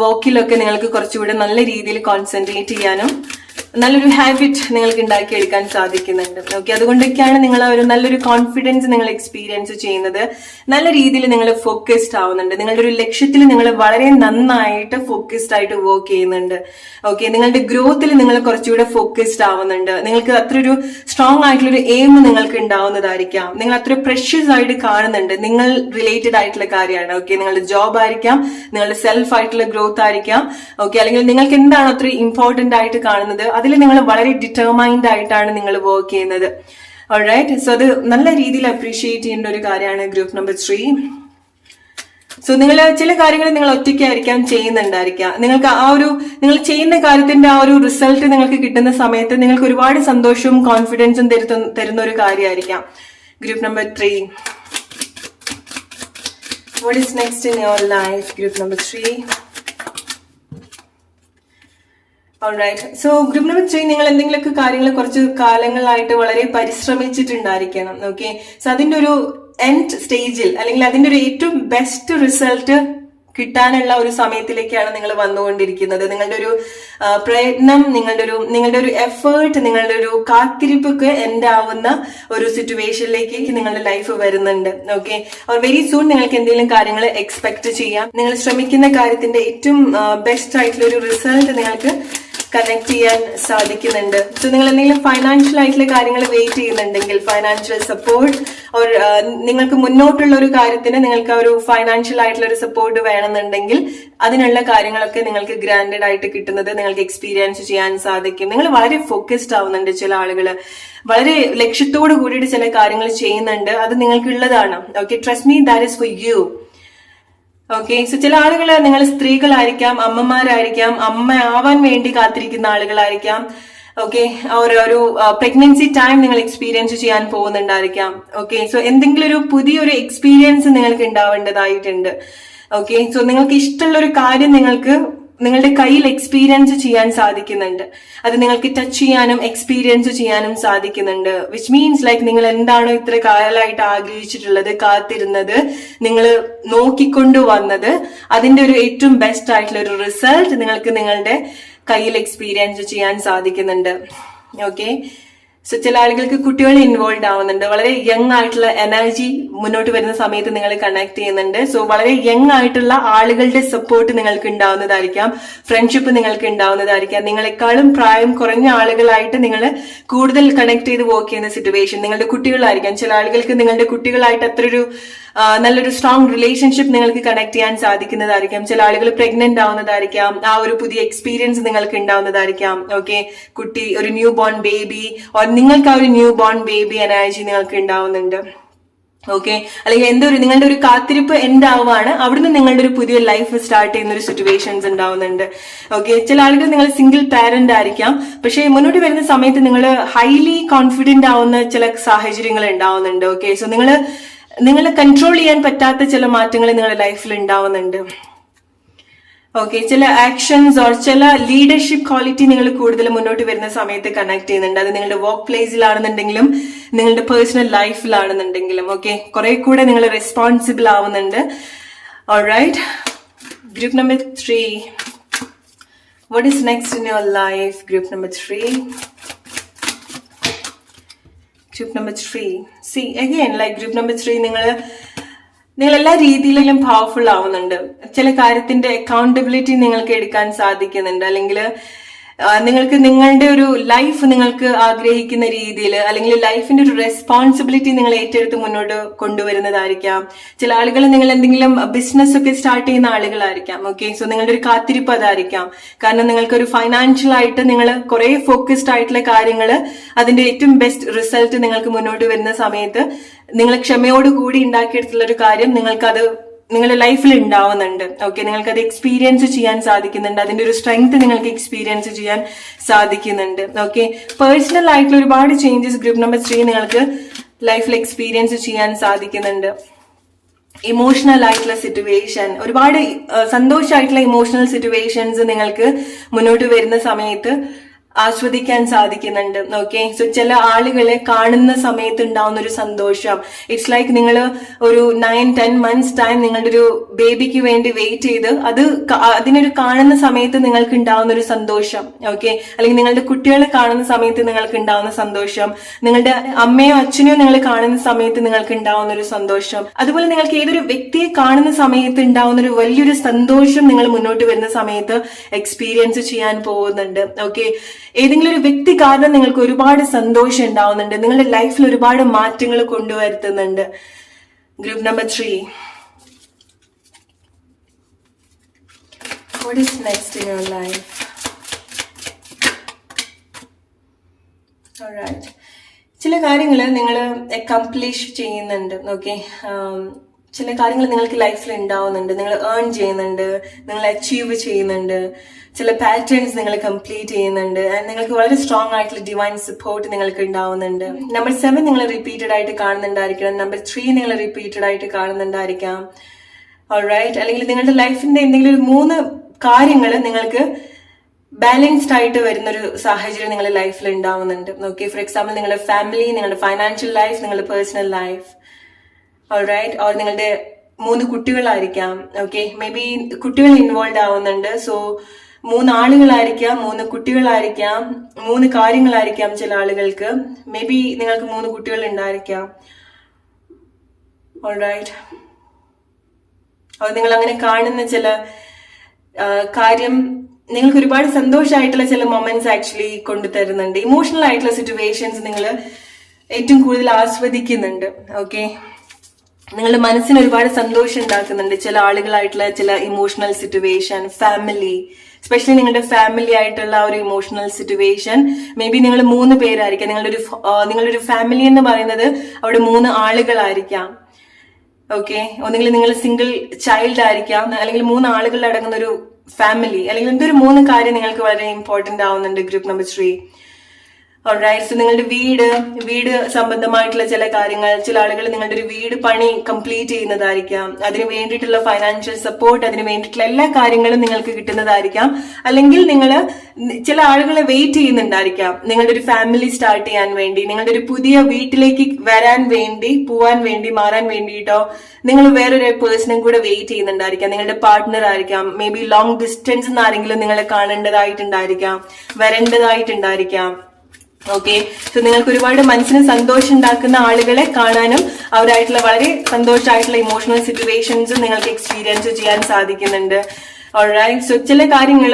വർക്കിലൊക്കെ നിങ്ങൾക്ക് കുറച്ചുകൂടെ നല്ല രീതിയിൽ കോൺസെൻട്രേറ്റ് ചെയ്യാനും നല്ലൊരു ഹാബിറ്റ് നിങ്ങൾക്ക് ഉണ്ടാക്കിയെടുക്കാൻ സാധിക്കുന്നുണ്ട്. ഓക്കെ, അതുകൊണ്ടൊക്കെയാണ് നിങ്ങൾ ഒരു നല്ലൊരു കോൺഫിഡൻസ് നിങ്ങൾ എക്സ്പീരിയൻസ് ചെയ്യുന്നത്. നല്ല രീതിയിൽ നിങ്ങൾ ഫോക്കസ്ഡ് ആവുന്നുണ്ട്. നിങ്ങളുടെ ഒരു ലക്ഷ്യത്തിൽ നിങ്ങൾ വളരെ നന്നായിട്ട് ഫോക്കസ്ഡ് ആയിട്ട് വർക്ക് ചെയ്യുന്നുണ്ട്. ഓക്കെ, നിങ്ങളുടെ ഗ്രോത്തിൽ നിങ്ങൾ കുറച്ചുകൂടെ ഫോക്കസ്ഡ് ആവുന്നുണ്ട്. നിങ്ങൾക്ക് അത്ര ഒരു സ്ട്രോങ് ആയിട്ടുള്ളൊരു എയിം നിങ്ങൾക്ക് ഉണ്ടാവുന്നതായിരിക്കാം. നിങ്ങൾ അത്ര പ്രഷ്യസ് ആയിട്ട് കാണുന്നുണ്ട്. നിങ്ങൾ റിലേറ്റഡ് ആയിട്ടുള്ള കാര്യമാണ്. ഓക്കെ, നിങ്ങളുടെ ജോബ് ആയിരിക്കാം, നിങ്ങളുടെ സെൽഫ് ആയിട്ടുള്ള ഗ്രോത്ത് ആയിരിക്കാം. ഓക്കെ, അല്ലെങ്കിൽ നിങ്ങൾക്ക് എന്താണ് അത്ര ഇമ്പോർട്ടന്റ് ആയിട്ട് കാണുന്നത്, അതിൽ നിങ്ങൾ വളരെ ഡിറ്റർമൈൻഡ് ആയിട്ടാണ് നിങ്ങൾ വർക്ക് ചെയ്യുന്നത്. ഓൾറൈറ്റ്, സോ അത് നല്ല രീതിയിൽ അപ്രീഷിയേറ്റ് ചെയ്യേണ്ട ഒരു കാര്യമാണ് ഗ്രൂപ്പ് നമ്പർ 3. സോ നിങ്ങൾ ചില കാര്യങ്ങൾ നിങ്ങൾ ഒറ്റയ്ക്കായിരിക്കാം ചെയ്യുന്നുണ്ടായിരിക്കാം. നിങ്ങൾക്ക് നിങ്ങൾ ചെയ്യുന്ന കാര്യത്തിന്റെ ആ ഒരു റിസൾട്ട് നിങ്ങൾക്ക് കിട്ടുന്ന സമയത്ത് നിങ്ങൾക്ക് ഒരുപാട് സന്തോഷവും കോൺഫിഡൻസും തരുന്ന ഒരു കാര്യമായിരിക്കാം. Group number 3, what is next in your life? Group number 3. Alright, so group number 3, നിങ്ങൾ എന്തെങ്കിലുമൊക്കെ കാര്യങ്ങൾ കുറച്ച് കാലങ്ങളായിട്ട് വളരെ പരിശ്രമിച്ചിട്ടുണ്ടായിരിക്കണം. ഓക്കെ, സോ അതിന്റെ ഒരു എൻഡ് സ്റ്റേജിൽ അല്ലെങ്കിൽ അതിന്റെ ഒരു ഏറ്റവും ബെസ്റ്റ് റിസൾട്ട് കിട്ടാനുള്ള ഒരു സമയത്തിലേക്കാണ് നിങ്ങൾ വന്നുകൊണ്ടിരിക്കുന്നത്. നിങ്ങളുടെ ഒരു പ്രയത്നം, നിങ്ങളുടെ ഒരു എഫേർട്ട്, നിങ്ങളുടെ ഒരു കാത്തിരിപ്പൊക്കെ എൻഡ് ആവുന്ന ഒരു സിറ്റുവേഷനിലേക്ക് നിങ്ങളുടെ ലൈഫ് വരുന്നുണ്ട്. ഓക്കെ, വെരി സൂൺ നിങ്ങൾക്ക് എന്തെങ്കിലും കാര്യങ്ങൾ എക്സ്പെക്ട് ചെയ്യാം. നിങ്ങൾ ശ്രമിക്കുന്ന കാര്യത്തിന്റെ ഏറ്റവും ബെസ്റ്റ് ആയിട്ടുള്ള ഒരു റിസൾട്ട് നിങ്ങൾക്ക് കണക്ട് ചെയ്യാൻ സാധിക്കുന്നുണ്ട്. സോ നിങ്ങൾ എന്തെങ്കിലും ഫൈനാൻഷ്യൽ ആയിട്ടുള്ള കാര്യങ്ങൾ വെയിറ്റ് ചെയ്യുന്നുണ്ടെങ്കിൽ, ഫൈനാൻഷ്യൽ സപ്പോർട്ട് ഓർ നിങ്ങൾക്ക് മുന്നോട്ടുള്ള ഒരു കാര്യത്തിന് നിങ്ങൾക്ക് ഒരു ഫൈനാൻഷ്യൽ ആയിട്ടുള്ള ഒരു സപ്പോർട്ട് വേണമെന്നുണ്ടെങ്കിൽ അതിനുള്ള കാര്യങ്ങളൊക്കെ നിങ്ങൾക്ക് ഗ്രാൻഡഡ് ആയിട്ട് കിട്ടുന്നത് നിങ്ങൾക്ക് എക്സ്പീരിയൻസ് ചെയ്യാൻ സാധിക്കും. നിങ്ങൾ വളരെ ഫോക്കസ്ഡ് ആവുന്നുണ്ട്. ചില ആളുകൾ വളരെ ലക്ഷ്യത്തോട് കൂടിയിട്ട് ചില കാര്യങ്ങൾ ചെയ്യുന്നുണ്ട്. അത് നിങ്ങൾക്കുള്ളതാണ്. Okay, trust me, that is for you. Okay, so ചില ആളുകൾ നിങ്ങൾ സ്ത്രീകളായിരിക്കാം, അമ്മമാരായിരിക്കാം, അമ്മ ആവാൻ വേണ്ടി കാത്തിരിക്കുന്ന ആളുകളായിരിക്കാം. ഓക്കെ, ഒരു പ്രഗ്നൻസി ടൈം നിങ്ങൾ എക്സ്പീരിയൻസ് ചെയ്യാൻ പോകുന്നുണ്ടായിരിക്കാം. ഓക്കെ, സോ എന്തെങ്കിലും ഒരു പുതിയൊരു എക്സ്പീരിയൻസ് നിങ്ങൾക്ക് ഉണ്ടാവേണ്ടതായിട്ടുണ്ട്. ഓക്കെ, സോ നിങ്ങൾക്ക് ഇഷ്ടമുള്ള ഒരു കാര്യം നിങ്ങൾക്ക് നിങ്ങളുടെ കയ്യിൽ എക്സ്പീരിയൻസ് ചെയ്യാൻ സാധിക്കുന്നുണ്ട്. അത് നിങ്ങൾക്ക് ടച്ച് ചെയ്യാനും എക്സ്പീരിയൻസ് ചെയ്യാനും സാധിക്കുന്നുണ്ട്. വിച്ച് മീൻസ് ലൈക്ക് നിങ്ങൾ എന്താണോ ഇത്ര കാലമായിട്ട് ആഗ്രഹിച്ചിട്ടുള്ളത്, കാത്തിരുന്നത്, നിങ്ങൾ നോക്കിക്കൊണ്ടു വന്നത്, അതിന്റെ ഒരു ഏറ്റവും ബെസ്റ്റ് ആയിട്ടുള്ള ഒരു റിസൾട്ട് നിങ്ങൾക്ക് നിങ്ങളുടെ കയ്യിൽ എക്സ്പീരിയൻസ് ചെയ്യാൻ സാധിക്കുന്നുണ്ട്. ഓക്കെ, സോ ചില ആളുകൾക്ക് കുട്ടികൾ ഇൻവോൾവ് ആവുന്നുണ്ട്. വളരെ യങ് ആയിട്ടുള്ള എനർജി മുന്നോട്ട് വരുന്ന സമയത്ത് നിങ്ങൾ കണക്ട് ചെയ്യുന്നുണ്ട്. സോ വളരെ യങ് ആയിട്ടുള്ള ആളുകളുടെ സപ്പോർട്ട് നിങ്ങൾക്ക് ഉണ്ടാവുന്നതായിരിക്കാം. ഫ്രണ്ട്ഷിപ്പ് നിങ്ങൾക്ക് ഉണ്ടാവുന്നതായിരിക്കാം. നിങ്ങളെക്കാളും പ്രായം കുറഞ്ഞ ആളുകളായിട്ട് നിങ്ങൾ കൂടുതൽ കണക്ട് ചെയ്ത് വർക്ക് ചെയ്യുന്ന സിറ്റുവേഷൻ നിങ്ങളുടെ കുട്ടികളായിരിക്കാം. ചില ആളുകൾക്ക് നിങ്ങളുടെ കുട്ടികളായിട്ട് അത്രയൊരു നല്ലൊരു സ്ട്രോങ് റിലേഷൻഷിപ്പ് നിങ്ങൾക്ക് കണക്ട് ചെയ്യാൻ സാധിക്കുന്നതായിരിക്കാം. ചില ആളുകൾ പ്രഗ്നന്റ് ആവുന്നതായിരിക്കാം. ആ ഒരു പുതിയ എക്സ്പീരിയൻസ് നിങ്ങൾക്ക് ഉണ്ടാവുന്നതായിരിക്കാം. ഓക്കെ, കുട്ടി ഒരു ന്യൂ ബോൺ ബേബി ഓർ നിങ്ങൾക്ക് ആ ഒരു ന്യൂ ബോൺ ബേബി എനർജി നിങ്ങൾക്ക് ഉണ്ടാവുന്നുണ്ട്. ഓക്കെ, അല്ലെങ്കിൽ നിങ്ങളുടെ ഒരു കാത്തിരിപ്പ് എൻഡ് ആവുകയാണ്. അവിടുന്ന് നിങ്ങളുടെ ഒരു പുതിയ ലൈഫ് സ്റ്റാർട്ട് ചെയ്യുന്ന ഒരു സിറ്റുവേഷൻസ് ഉണ്ടാവുന്നുണ്ട്. ഓക്കെ, ചില ആളുകൾ നിങ്ങൾ സിംഗിൾ പാരന്റ് ആയിരിക്കാം. പക്ഷെ മുന്നോട്ട് വരുന്ന സമയത്ത് നിങ്ങൾ ഹൈലി കോൺഫിഡന്റ് ആവുന്ന ചില സാഹചര്യങ്ങൾ ഉണ്ടാവുന്നുണ്ട്. ഓക്കെ, സോ നിങ്ങളെ കൺട്രോൾ ചെയ്യാൻ പറ്റാത്ത ചില മാറ്റങ്ങൾ നിങ്ങളുടെ ലൈഫിൽ ഉണ്ടാവുന്നുണ്ട്. ഓക്കെ, ചില ആക്ഷൻസ് ഓർ ചില ലീഡർഷിപ്പ് ക്വാളിറ്റി നിങ്ങൾ കൂടുതൽ മുന്നോട്ട് വരുന്ന സമയത്ത് കണക്ട് ചെയ്യുന്നുണ്ട്. അത് നിങ്ങളുടെ വർക്ക് പ്ലേസിലാണെന്നുണ്ടെങ്കിലും നിങ്ങളുടെ പേഴ്സണൽ ലൈഫിലാണെന്നുണ്ടെങ്കിലും. ഓക്കെ, കുറെ കൂടെ നിങ്ങൾ റെസ്പോൺസിബിൾ ആവുന്നുണ്ട്. Alright, group number 3, what is next in your life? Group number 3. Group number 3. See, again, like group number 3, നിങ്ങൾ എല്ലാ രീതിയിലും പവർഫുൾ ആവുന്നുണ്ട്. ചില കാര്യത്തിന്റെ അക്കൗണ്ടബിലിറ്റി നിങ്ങൾക്ക് എടുക്കാൻ സാധിക്കുന്നുണ്ട്. അല്ലെങ്കിൽ നിങ്ങൾക്ക് നിങ്ങളുടെ ഒരു ലൈഫ് നിങ്ങൾക്ക് ആഗ്രഹിക്കുന്ന രീതിയിൽ, അല്ലെങ്കിൽ ലൈഫിന്റെ ഒരു റെസ്പോൺസിബിലിറ്റി നിങ്ങൾ ഏറ്റെടുത്ത് മുന്നോട്ട് കൊണ്ടുവരുന്നതായിരിക്കാം. ചില ആളുകൾ നിങ്ങൾ എന്തെങ്കിലും ബിസിനസ് ഒക്കെ സ്റ്റാർട്ട് ചെയ്യുന്ന ആളുകളായിരിക്കാം. ഓക്കെ, സോ നിങ്ങളുടെ ഒരു കാത്തിരിപ്പ് അതായിരിക്കാം. കാരണം നിങ്ങൾക്കൊരു ഫൈനാൻഷ്യൽ ആയിട്ട് നിങ്ങൾ കുറെ ഫോക്കസ്ഡ് ആയിട്ടുള്ള കാര്യങ്ങൾ, അതിന്റെ ഏറ്റവും ബെസ്റ്റ് റിസൾട്ട് നിങ്ങൾക്ക് മുന്നോട്ട് വരുന്ന സമയത്ത് നിങ്ങൾ ക്ഷമയോട് കൂടി ഉണ്ടാക്കിയെടുത്തുള്ള ഒരു കാര്യം നിങ്ങളുടെ ലൈഫിൽ ഉണ്ടാവുന്നുണ്ട്. ഓക്കെ, നിങ്ങൾക്ക് അത് എക്സ്പീരിയൻസ് ചെയ്യാൻ സാധിക്കുന്നുണ്ട്. അതിന്റെ ഒരു സ്ട്രെങ്ത് നിങ്ങൾക്ക് എക്സ്പീരിയൻസ് ചെയ്യാൻ സാധിക്കുന്നുണ്ട്. ഓക്കെ, പേഴ്സണൽ ആയിട്ടുള്ള ഒരുപാട് ചേഞ്ചസ് ഗ്രൂപ്പ് നമ്പർ 3 നിങ്ങൾക്ക് ലൈഫിൽ എക്സ്പീരിയൻസ് ചെയ്യാൻ സാധിക്കുന്നുണ്ട്. ഇമോഷണൽ ആയിട്ടുള്ള സിറ്റുവേഷൻ, ഒരുപാട് സന്തോഷമായിട്ടുള്ള ഇമോഷണൽ സിറ്റുവേഷൻസ് നിങ്ങൾക്ക് മുന്നോട്ട് വരുന്ന സമയത്ത് ആസ്വദിക്കാൻ സാധിക്കുന്നുണ്ട്. ഓക്കെ, സോ ചില ആളുകളെ കാണുന്ന സമയത്ത് ഉണ്ടാവുന്ന ഒരു സന്തോഷം, ഇറ്റ്സ് ലൈക്ക് നിങ്ങൾ ഒരു 9-10 months ടൈം നിങ്ങളുടെ ഒരു ബേബിക്ക് വേണ്ടി വെയിറ്റ് ചെയ്ത് അതിനൊരു കാണുന്ന സമയത്ത് നിങ്ങൾക്ക് ഉണ്ടാവുന്ന ഒരു സന്തോഷം. ഓക്കെ, അല്ലെങ്കിൽ നിങ്ങളുടെ കുട്ടികളെ കാണുന്ന സമയത്ത് നിങ്ങൾക്ക് ഉണ്ടാവുന്ന സന്തോഷം, നിങ്ങളുടെ അമ്മയോ അച്ഛനെയോ നിങ്ങൾ കാണുന്ന സമയത്ത് നിങ്ങൾക്ക് ഉണ്ടാവുന്ന ഒരു സന്തോഷം, അതുപോലെ നിങ്ങൾക്ക് ഏതൊരു വ്യക്തിയെ കാണുന്ന സമയത്ത് ഉണ്ടാവുന്ന ഒരു വലിയൊരു സന്തോഷം നിങ്ങൾ മുന്നോട്ട് വരുന്ന സമയത്ത് എക്സ്പീരിയൻസ് ചെയ്യാൻ പോകുന്നുണ്ട്. ഓക്കെ, ഏതെങ്കിലും ഒരു വ്യക്തി കാരണം നിങ്ങൾക്ക് ഒരുപാട് സന്തോഷം ഉണ്ടാവുന്നുണ്ട്, നിങ്ങളുടെ ലൈഫിൽ ഒരുപാട് മാറ്റങ്ങൾ കൊണ്ടുവരുത്തുന്നുണ്ട്. Group number 3, what is next in your life? Alright, ചില കാര്യങ്ങൾ നിങ്ങൾ അക്കംപ്ലിഷ് ചെയ്യുന്നുണ്ട്. ഓക്കെ, ചില കാര്യങ്ങൾ നിങ്ങൾക്ക് ലൈഫിൽ ഉണ്ടാവുന്നുണ്ട്, നിങ്ങൾ ഏൺ ചെയ്യുന്നുണ്ട്, നിങ്ങൾ അച്ചീവ് ചെയ്യുന്നുണ്ട്, ചില പാറ്റേൺസ് നിങ്ങൾ കംപ്ലീറ്റ് ചെയ്യുന്നുണ്ട്, ആൻഡ് നിങ്ങൾക്ക് വളരെ സ്ട്രോങ് ആയിട്ടുള്ള ഡിവൈൻ സപ്പോർട്ട് നിങ്ങൾക്ക് ഉണ്ടാവുന്നുണ്ട്. നമ്പർ 7 നിങ്ങൾ റിപ്പീറ്റഡ് ആയിട്ട് കാണുന്നുണ്ടായിരിക്കണം. നമ്പർ 3 നിങ്ങൾ റിപ്പീറ്റഡ് ആയിട്ട് കാണുന്നുണ്ടായിരിക്കാം. ഓൾറൈറ്റ്, അല്ലെങ്കിൽ നിങ്ങളുടെ ലൈഫിന്റെ എന്തെങ്കിലും ഒരു 3 കാര്യങ്ങൾ നിങ്ങൾക്ക് ബാലൻസ്ഡ് ആയിട്ട് വരുന്നൊരു സാഹചര്യം നിങ്ങളുടെ ലൈഫിൽ ഉണ്ടാവുന്നുണ്ട്. ഓക്കെ, ഫോർ എക്സാമ്പിൾ നിങ്ങളുടെ ഫാമിലി, നിങ്ങളുടെ ഫൈനാൻഷ്യൽ ലൈഫ്, നിങ്ങളുടെ പേഴ്സണൽ ലൈഫ്. ഓൾറൈറ്റ്, ഓർ നിങ്ങളുടെ 3 കുട്ടികളായിരിക്കാം. ഓക്കെ, മേ ബി കുട്ടികൾ ഇൻവോൾവ് ആവുന്നുണ്ട്. സോ 3 ആളുകളായിരിക്കാം, 3 കുട്ടികളായിരിക്കാം, 3 കാര്യങ്ങളായിരിക്കാം. ചില ആളുകൾക്ക് മേ ബി നിങ്ങൾക്ക് 3 കുട്ടികൾ ഉണ്ടായിരിക്കാം. ഓൾറൈറ്റ്, നിങ്ങൾ അങ്ങനെ കാണുന്ന ചില കാര്യം നിങ്ങൾക്ക് ഒരുപാട് സന്തോഷമായിട്ടുള്ള ചില മൊമെന്റ്സ് ആക്ച്വലി കൊണ്ടുതരുന്നുണ്ട്. ഇമോഷണൽ ആയിട്ടുള്ള സിറ്റുവേഷൻസ് നിങ്ങൾ ഏറ്റവും കൂടുതൽ ആസ്വദിക്കുന്നുണ്ട്. ഓക്കെ, നിങ്ങളുടെ മനസ്സിന് ഒരുപാട് സന്തോഷം ഉണ്ടാക്കുന്നുണ്ട് ചില ആളുകളായിട്ടുള്ള ചില ഇമോഷണൽ സിറ്റുവേഷൻ, ഫാമിലി, എസ്പെഷ്യലി നിങ്ങളുടെ ഫാമിലി ആയിട്ടുള്ള ഒരു ഇമോഷണൽ സിറ്റുവേഷൻ. മേ ബി നിങ്ങൾ 3 പേരായിരിക്കാം. നിങ്ങളുടെ ഒരു ഫാമിലി എന്ന് പറയുന്നത് അവിടെ 3 ആളുകളായിരിക്കാം. ഓക്കെ, ഒന്നെങ്കിൽ നിങ്ങൾ സിംഗിൾ ചൈൽഡ് ആയിരിക്കാം, അല്ലെങ്കിൽ 3 ആളുകൾ അടങ്ങുന്ന ഒരു ഫാമിലി, അല്ലെങ്കിൽ എന്തൊരു 3 കാര്യം നിങ്ങൾക്ക് വളരെ ഇമ്പോർട്ടന്റ് ആവുന്നുണ്ട്. Group number 3. ഓൾറൈറ്റ്, സോ നിങ്ങളുടെ വീട് സംബന്ധമായിട്ടുള്ള ചില കാര്യങ്ങൾ, ചില ആളുകൾ നിങ്ങളുടെ ഒരു വീട് പണി കംപ്ലീറ്റ് ചെയ്യുന്നതായിരിക്കാം, അതിന് വേണ്ടിയിട്ടുള്ള ഫൈനാൻഷ്യൽ സപ്പോർട്ട്, അതിന് വേണ്ടിയിട്ടുള്ള എല്ലാ കാര്യങ്ങളും നിങ്ങൾക്ക് കിട്ടുന്നതായിരിക്കാം. അല്ലെങ്കിൽ നിങ്ങൾ ചില ആളുകളെ വെയിറ്റ് ചെയ്യുന്നുണ്ടായിരിക്കാം നിങ്ങളുടെ ഒരു ഫാമിലി സ്റ്റാർട്ട് ചെയ്യാൻ വേണ്ടി, നിങ്ങളുടെ ഒരു പുതിയ വീട്ടിലേക്ക് വരാൻ വേണ്ടി, പോവാൻ വേണ്ടി, മാറാൻ വേണ്ടിയിട്ടോ നിങ്ങൾ വേറൊരു പേഴ്സണും കൂടെ വെയിറ്റ് ചെയ്യുന്നുണ്ടായിരിക്കാം. നിങ്ങളുടെ പാർട്ട്ണർ ആയിരിക്കാം, മേ ബി ലോങ് ഡിസ്റ്റൻസ് എന്നാരെങ്കിലും നിങ്ങളെ കാണേണ്ടതായിട്ടുണ്ടായിരിക്കാം, വരേണ്ടതായിട്ടുണ്ടായിരിക്കാം. ഓക്കെ, സോ നിങ്ങൾക്ക് ഒരുപാട് മനസ്സിന് സന്തോഷം ഉണ്ടാക്കുന്ന ആളുകളെ കാണാനും അവരായിട്ടുള്ള വളരെ സന്തോഷമായിട്ടുള്ള ഇമോഷണൽ സിറ്റുവേഷൻസ് നിങ്ങൾക്ക് എക്സ്പീരിയൻസ് ചെയ്യാൻ സാധിക്കുന്നുണ്ട്. ഓൾറൈറ്റ്, സോ ചില കാര്യങ്ങൾ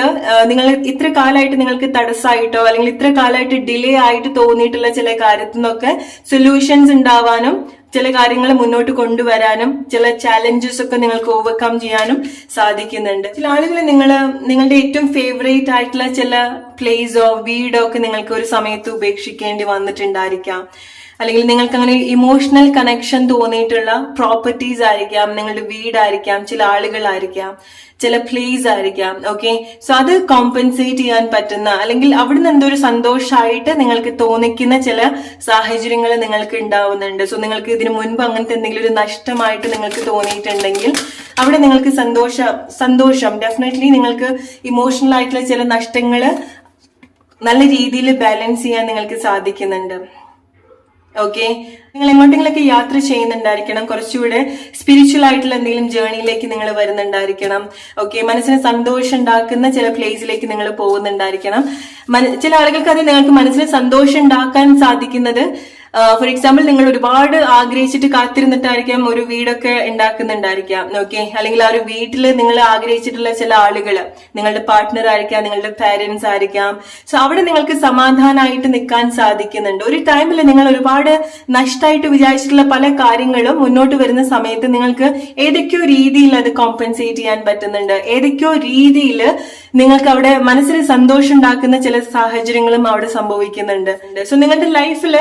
നിങ്ങൾ ഇത്ര കാലമായിട്ട് നിങ്ങൾക്ക് തടസ്സമായിട്ടോ അല്ലെങ്കിൽ ഇത്ര കാലമായിട്ട് ഡിലേ ആയിട്ട് തോന്നിയിട്ടുള്ള ചില കാര്യത്തിൽ നിന്നൊക്കെ സൊല്യൂഷൻസ് ഉണ്ടാവാനും, ചില കാര്യങ്ങൾ മുന്നോട്ട് കൊണ്ടുവരാനും, ചില ചാലഞ്ചസ് ഒക്കെ നിങ്ങൾക്ക് ഓവർകം ചെയ്യാനും സാധിക്കുന്നുണ്ട്. ചില ആളുകൾ നിങ്ങളുടെ ഏറ്റവും ഫേവറേറ്റ് ആയിട്ടുള്ള ചില പ്ലേസോ വീടോ ഒക്കെ നിങ്ങൾക്ക് ഒരു സമയത്ത് ഉപേക്ഷിക്കേണ്ടി വന്നിട്ടുണ്ടായിരിക്കാം. അല്ലെങ്കിൽ നിങ്ങൾക്ക് അങ്ങനെ ഇമോഷണൽ കണക്ഷൻ തോന്നിയിട്ടുള്ള പ്രോപ്പർട്ടീസ് ആയിരിക്കാം, നിങ്ങളുടെ വീടായിരിക്കാം, ചില ആളുകളായിരിക്കാം, ചില പ്ലേസ് ആയിരിക്കാം. ഓക്കെ, സോ അത് കോമ്പൻസേറ്റ് ചെയ്യാൻ പറ്റുന്ന, അല്ലെങ്കിൽ അവിടുന്ന് എന്തൊരു സന്തോഷമായിട്ട് നിങ്ങൾക്ക് തോന്നിക്കുന്ന ചില സാഹചര്യങ്ങൾ നിങ്ങൾക്ക് ഉണ്ടാവുന്നുണ്ട്. സോ നിങ്ങൾക്ക് ഇതിനു മുൻപ് അങ്ങനത്തെ എന്തെങ്കിലും ഒരു നഷ്ടമായിട്ട് നിങ്ങൾക്ക് തോന്നിയിട്ടുണ്ടെങ്കിൽ അവിടെ നിങ്ങൾക്ക് സന്തോഷം ഡെഫിനറ്റ്ലി നിങ്ങൾക്ക് ഇമോഷണൽ ആയിട്ടുള്ള ചില നഷ്ടങ്ങൾ നല്ല രീതിയിൽ ബാലൻസ് ചെയ്യാൻ നിങ്ങൾക്ക് സാധിക്കുന്നുണ്ട്. ഓക്കെ, നിങ്ങൾ എങ്ങോട്ടെങ്കിലൊക്കെ യാത്ര ചെയ്യുന്നുണ്ടായിരിക്കണം, കുറച്ചുകൂടെ സ്പിരിച്വൽ ആയിട്ടുള്ള എന്തെങ്കിലും ജേർണിയിലേക്ക് നിങ്ങൾ വരുന്നുണ്ടായിരിക്കണം. ഓക്കെ, മനസ്സിന് സന്തോഷം ഉണ്ടാക്കുന്ന ചില പ്ലേസിലേക്ക് നിങ്ങൾ പോകുന്നുണ്ടായിരിക്കണം. ചില ആളുകൾക്ക് അത് നിങ്ങൾക്ക് മനസ്സിന് സന്തോഷം ഉണ്ടാക്കാൻ സാധിക്കുന്നത്, ഫോർ എക്സാമ്പിൾ നിങ്ങൾ ഒരുപാട് ആഗ്രഹിച്ചിട്ട് കാത്തിരുന്നിട്ടായിരിക്കാം ഒരു വീടൊക്കെ ഉണ്ടാക്കുന്നുണ്ടായിരിക്കാം. ഓക്കെ, അല്ലെങ്കിൽ ആ ഒരു വീട്ടിൽ നിങ്ങൾ ആഗ്രഹിച്ചിട്ടുള്ള ചില ആളുകൾ, നിങ്ങളുടെ പാർട്ട്ണർ ആയിരിക്കാം, നിങ്ങളുടെ പാരന്റ്സ് ആയിരിക്കാം. സോ അവിടെ നിങ്ങൾക്ക് സമാധാനമായിട്ട് നിൽക്കാൻ സാധിക്കുന്നുണ്ട്. ഒരു ടൈമിൽ നിങ്ങൾ ഒരുപാട് നഷ്ടമായിട്ട് വിചാരിച്ചിട്ടുള്ള പല കാര്യങ്ങളും മുന്നോട്ട് വരുന്ന സമയത്ത് നിങ്ങൾക്ക് ഏതൊക്കെയോ രീതിയിൽ അത് കോമ്പൻസേറ്റ് ചെയ്യാൻ പറ്റുന്നുണ്ട്. ഏതൊക്കെയോ രീതിയിൽ നിങ്ങൾക്ക് അവിടെ മനസ്സിന് സന്തോഷം ഉണ്ടാക്കുന്ന ചില സാഹചര്യങ്ങളും അവിടെ സംഭവിക്കുന്നുണ്ട്. സോ നിങ്ങളുടെ ലൈഫിൽ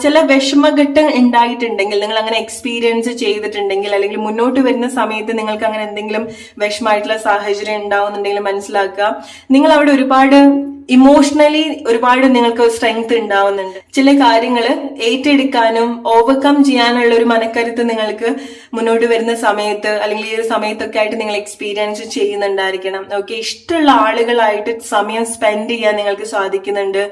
ചില വിഷമഘട്ടം ഉണ്ടായിട്ടുണ്ടെങ്കിൽ, നിങ്ങൾ അങ്ങനെ എക്സ്പീരിയൻസ് ചെയ്തിട്ടുണ്ടെങ്കിൽ, അല്ലെങ്കിൽ മുന്നോട്ട് വരുന്ന സമയത്ത് നിങ്ങൾക്ക് അങ്ങനെ എന്തെങ്കിലും വിഷമമായിട്ടുള്ള സാഹചര്യം ഉണ്ടാവുന്നുണ്ടെങ്കിൽ മനസ്സിലാക്കുക, നിങ്ങൾ അവിടെ ഒരുപാട് ഇമോഷണലി ഒരുപാട് നിങ്ങൾക്ക് സ്ട്രെങ്ത് ഉണ്ടാവുന്നുണ്ട്. ചില കാര്യങ്ങൾ ഏറ്റെടുക്കാനും ഓവർകം ചെയ്യാനുള്ള ഒരു മനക്കരുത്ത് നിങ്ങൾക്ക് മുന്നോട്ട് വരുന്ന സമയത്ത് അല്ലെങ്കിൽ ഈ ഒരു സമയത്തൊക്കെ ആയിട്ട് നിങ്ങൾ എക്സ്പീരിയൻസ് ചെയ്യുന്നുണ്ടായിരിക്കണം. ഓക്കെ, ഇഷ്ടമുള്ള ആളുകളായിട്ട് സമയം സ്പെൻഡ് ചെയ്യാൻ നിങ്ങൾക്ക് സാധിക്കുന്നുണ്ട്.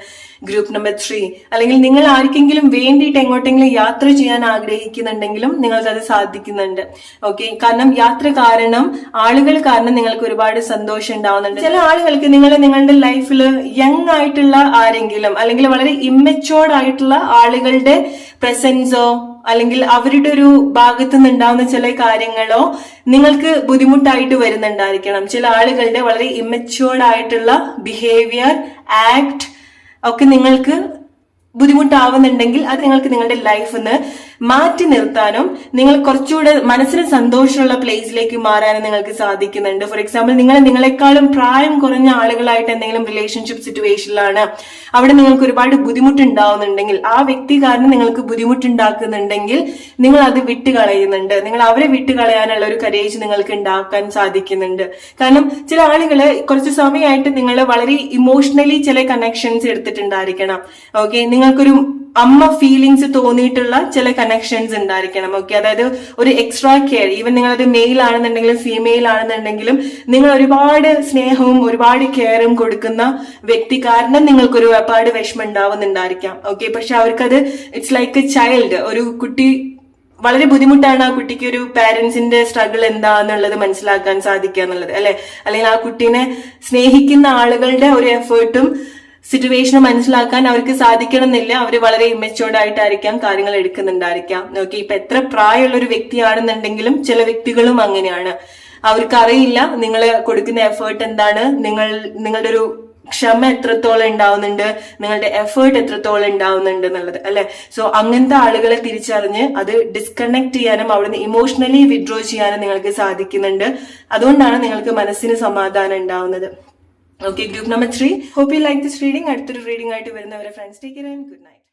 ഗ്രൂപ്പ് നമ്പർ 3, അല്ലെങ്കിൽ നിങ്ങൾ ആർക്കെങ്കിലും വേണ്ടിയിട്ട് എങ്ങോട്ടെങ്കിലും യാത്ര ചെയ്യാൻ ആഗ്രഹിക്കുന്നുണ്ടെങ്കിലും നിങ്ങൾക്ക് അത് സാധിക്കുന്നുണ്ട്. ഓക്കെ, കാരണം യാത്ര കാരണം, ആളുകൾ കാരണം നിങ്ങൾക്ക് ഒരുപാട് സന്തോഷം ഉണ്ടാവുന്നുണ്ട്. ചില ആളുകൾക്ക് നിങ്ങളുടെ ലൈഫിൽ യങ് ആയിട്ടുള്ള ആരെങ്കിലും അല്ലെങ്കിൽ വളരെ ഇമ്മച്ചുവേർഡ് ആയിട്ടുള്ള ആളുകളുടെ പ്രസൻസോ അല്ലെങ്കിൽ അവരുടെ ഒരു ഭാഗത്തു നിന്നുണ്ടാവുന്ന ചില കാര്യങ്ങളോ നിങ്ങൾക്ക് ബുദ്ധിമുട്ടായിട്ട് വരുന്നുണ്ടായിരിക്കണം. ചില ആളുകളുടെ വളരെ ഇമ്മച്ചുവേർഡ് ആയിട്ടുള്ള ബിഹേവിയർ, ആക്ട് ഒക്കെ നിങ്ങൾക്ക് ബുദ്ധിമുട്ടാവുന്നുണ്ടെങ്കിൽ അത് നിങ്ങൾക്ക് നിങ്ങളുടെ ലൈഫിൽ നിന്ന് മാറ്റി നിർത്താനും നിങ്ങൾ കുറച്ചുകൂടെ മനസ്സിന് സന്തോഷമുള്ള പ്ലേസിലേക്ക് മാറാനും നിങ്ങൾക്ക് സാധിക്കുന്നുണ്ട്. ഫോർ എക്സാമ്പിൾ, നിങ്ങളെക്കാളും പ്രായം കുറഞ്ഞ ആളുകളായിട്ട് എന്തെങ്കിലും റിലേഷൻഷിപ്പ് സിറ്റുവേഷനിലാണ്, അവിടെ നിങ്ങൾക്ക് ഒരുപാട് ബുദ്ധിമുട്ടുണ്ടാവുന്നുണ്ടെങ്കിൽ, ആ വ്യക്തി കാരണം നിങ്ങൾക്ക് ബുദ്ധിമുട്ടുണ്ടാക്കുന്നുണ്ടെങ്കിൽ നിങ്ങൾ അത് വിട്ടുകളയുന്നുണ്ട്. നിങ്ങൾ അവരെ വിട്ടുകളയാനുള്ള ഒരു കരേജ് നിങ്ങൾക്ക് ഉണ്ടാക്കാൻ സാധിക്കുന്നുണ്ട്. കാരണം ചില ആളുകള് കുറച്ച് സമയമായിട്ട് നിങ്ങൾ വളരെ ഇമോഷണലി ചില കണക്ഷൻസ് എടുത്തിട്ടുണ്ടായിരിക്കണം. ഓക്കെ, നിങ്ങൾക്കൊരു അമ്മ ഫീലിങ്സ് തോന്നിയിട്ടുള്ള ചില കണക്ഷൻസ് ഉണ്ടായിരിക്കണം. ഓക്കെ, അതായത് ഒരു എക്സ്ട്രാ കെയർ, ഈവൻ നിങ്ങളത് മെയിൽ ആണെന്നുണ്ടെങ്കിലും ഫീമെയിൽ ആണെന്നുണ്ടെങ്കിലും നിങ്ങൾ ഒരുപാട് സ്നേഹവും ഒരുപാട് കെയറും കൊടുക്കുന്ന വ്യക്തി കാരണം നിങ്ങൾക്ക് ഒരുപാട് വിഷമം ഉണ്ടാവുന്നുണ്ടായിരിക്കാം. ഓക്കെ, പക്ഷെ അവർക്കത് ഇറ്റ്സ് ലൈക്ക് എ ചൈൽഡ്, ഒരു കുട്ടി വളരെ ബുദ്ധിമുട്ടാണ് ആ കുട്ടിക്ക് ഒരു പാരന്റ്സിന്റെ സ്ട്രഗിൾ എന്താന്നുള്ളത് മനസ്സിലാക്കാൻ സാധിക്കുക എന്നുള്ളത്, അല്ലെ? അല്ലെങ്കിൽ ആ കുട്ടീനെ സ്നേഹിക്കുന്ന ആളുകളുടെ ഒരു എഫേർട്ടും സിറ്റുവേഷൻ മനസ്സിലാക്കാൻ അവർക്ക് സാധിക്കണം എന്നില്ല. അവർ വളരെ ഇമ്മച്ചുവേർഡ് ആയിട്ടായിരിക്കാം കാര്യങ്ങൾ എടുക്കുന്നുണ്ടായിരിക്കാം. ഓക്കെ, ഇപ്പൊ എത്ര പ്രായമുള്ള ഒരു വ്യക്തിയാണെന്നുണ്ടെങ്കിലും ചില വ്യക്തികളും അങ്ങനെയാണ്. അവർക്ക് അറിയില്ല നിങ്ങൾ കൊടുക്കുന്ന എഫേർട്ട് എന്താണ്, നിങ്ങളുടെ ഒരു ക്ഷമ എത്രത്തോളം ഉണ്ടാവുന്നുണ്ട്, നിങ്ങളുടെ എഫേർട്ട് എത്രത്തോളം ഉണ്ടാവുന്നുണ്ട് എന്നുള്ളത്, അല്ലെ? സോ അങ്ങനത്തെ ആളുകളെ തിരിച്ചറിഞ്ഞ് അത് ഡിസ്കണക്ട് ചെയ്യാനും അവിടുന്ന് ഇമോഷണലി വിഡ്രോ ചെയ്യാനും നിങ്ങൾക്ക് സാധിക്കുന്നുണ്ട്. അതുകൊണ്ടാണ് നിങ്ങൾക്ക് മനസ്സിന് സമാധാനം ഉണ്ടാവുന്നത്. Okay, group number 3. Hope you like this reading. അടുത്തൊരു റീഡിംഗ് ആയിട്ട് വരുന്നവരെ friends, take care and good night.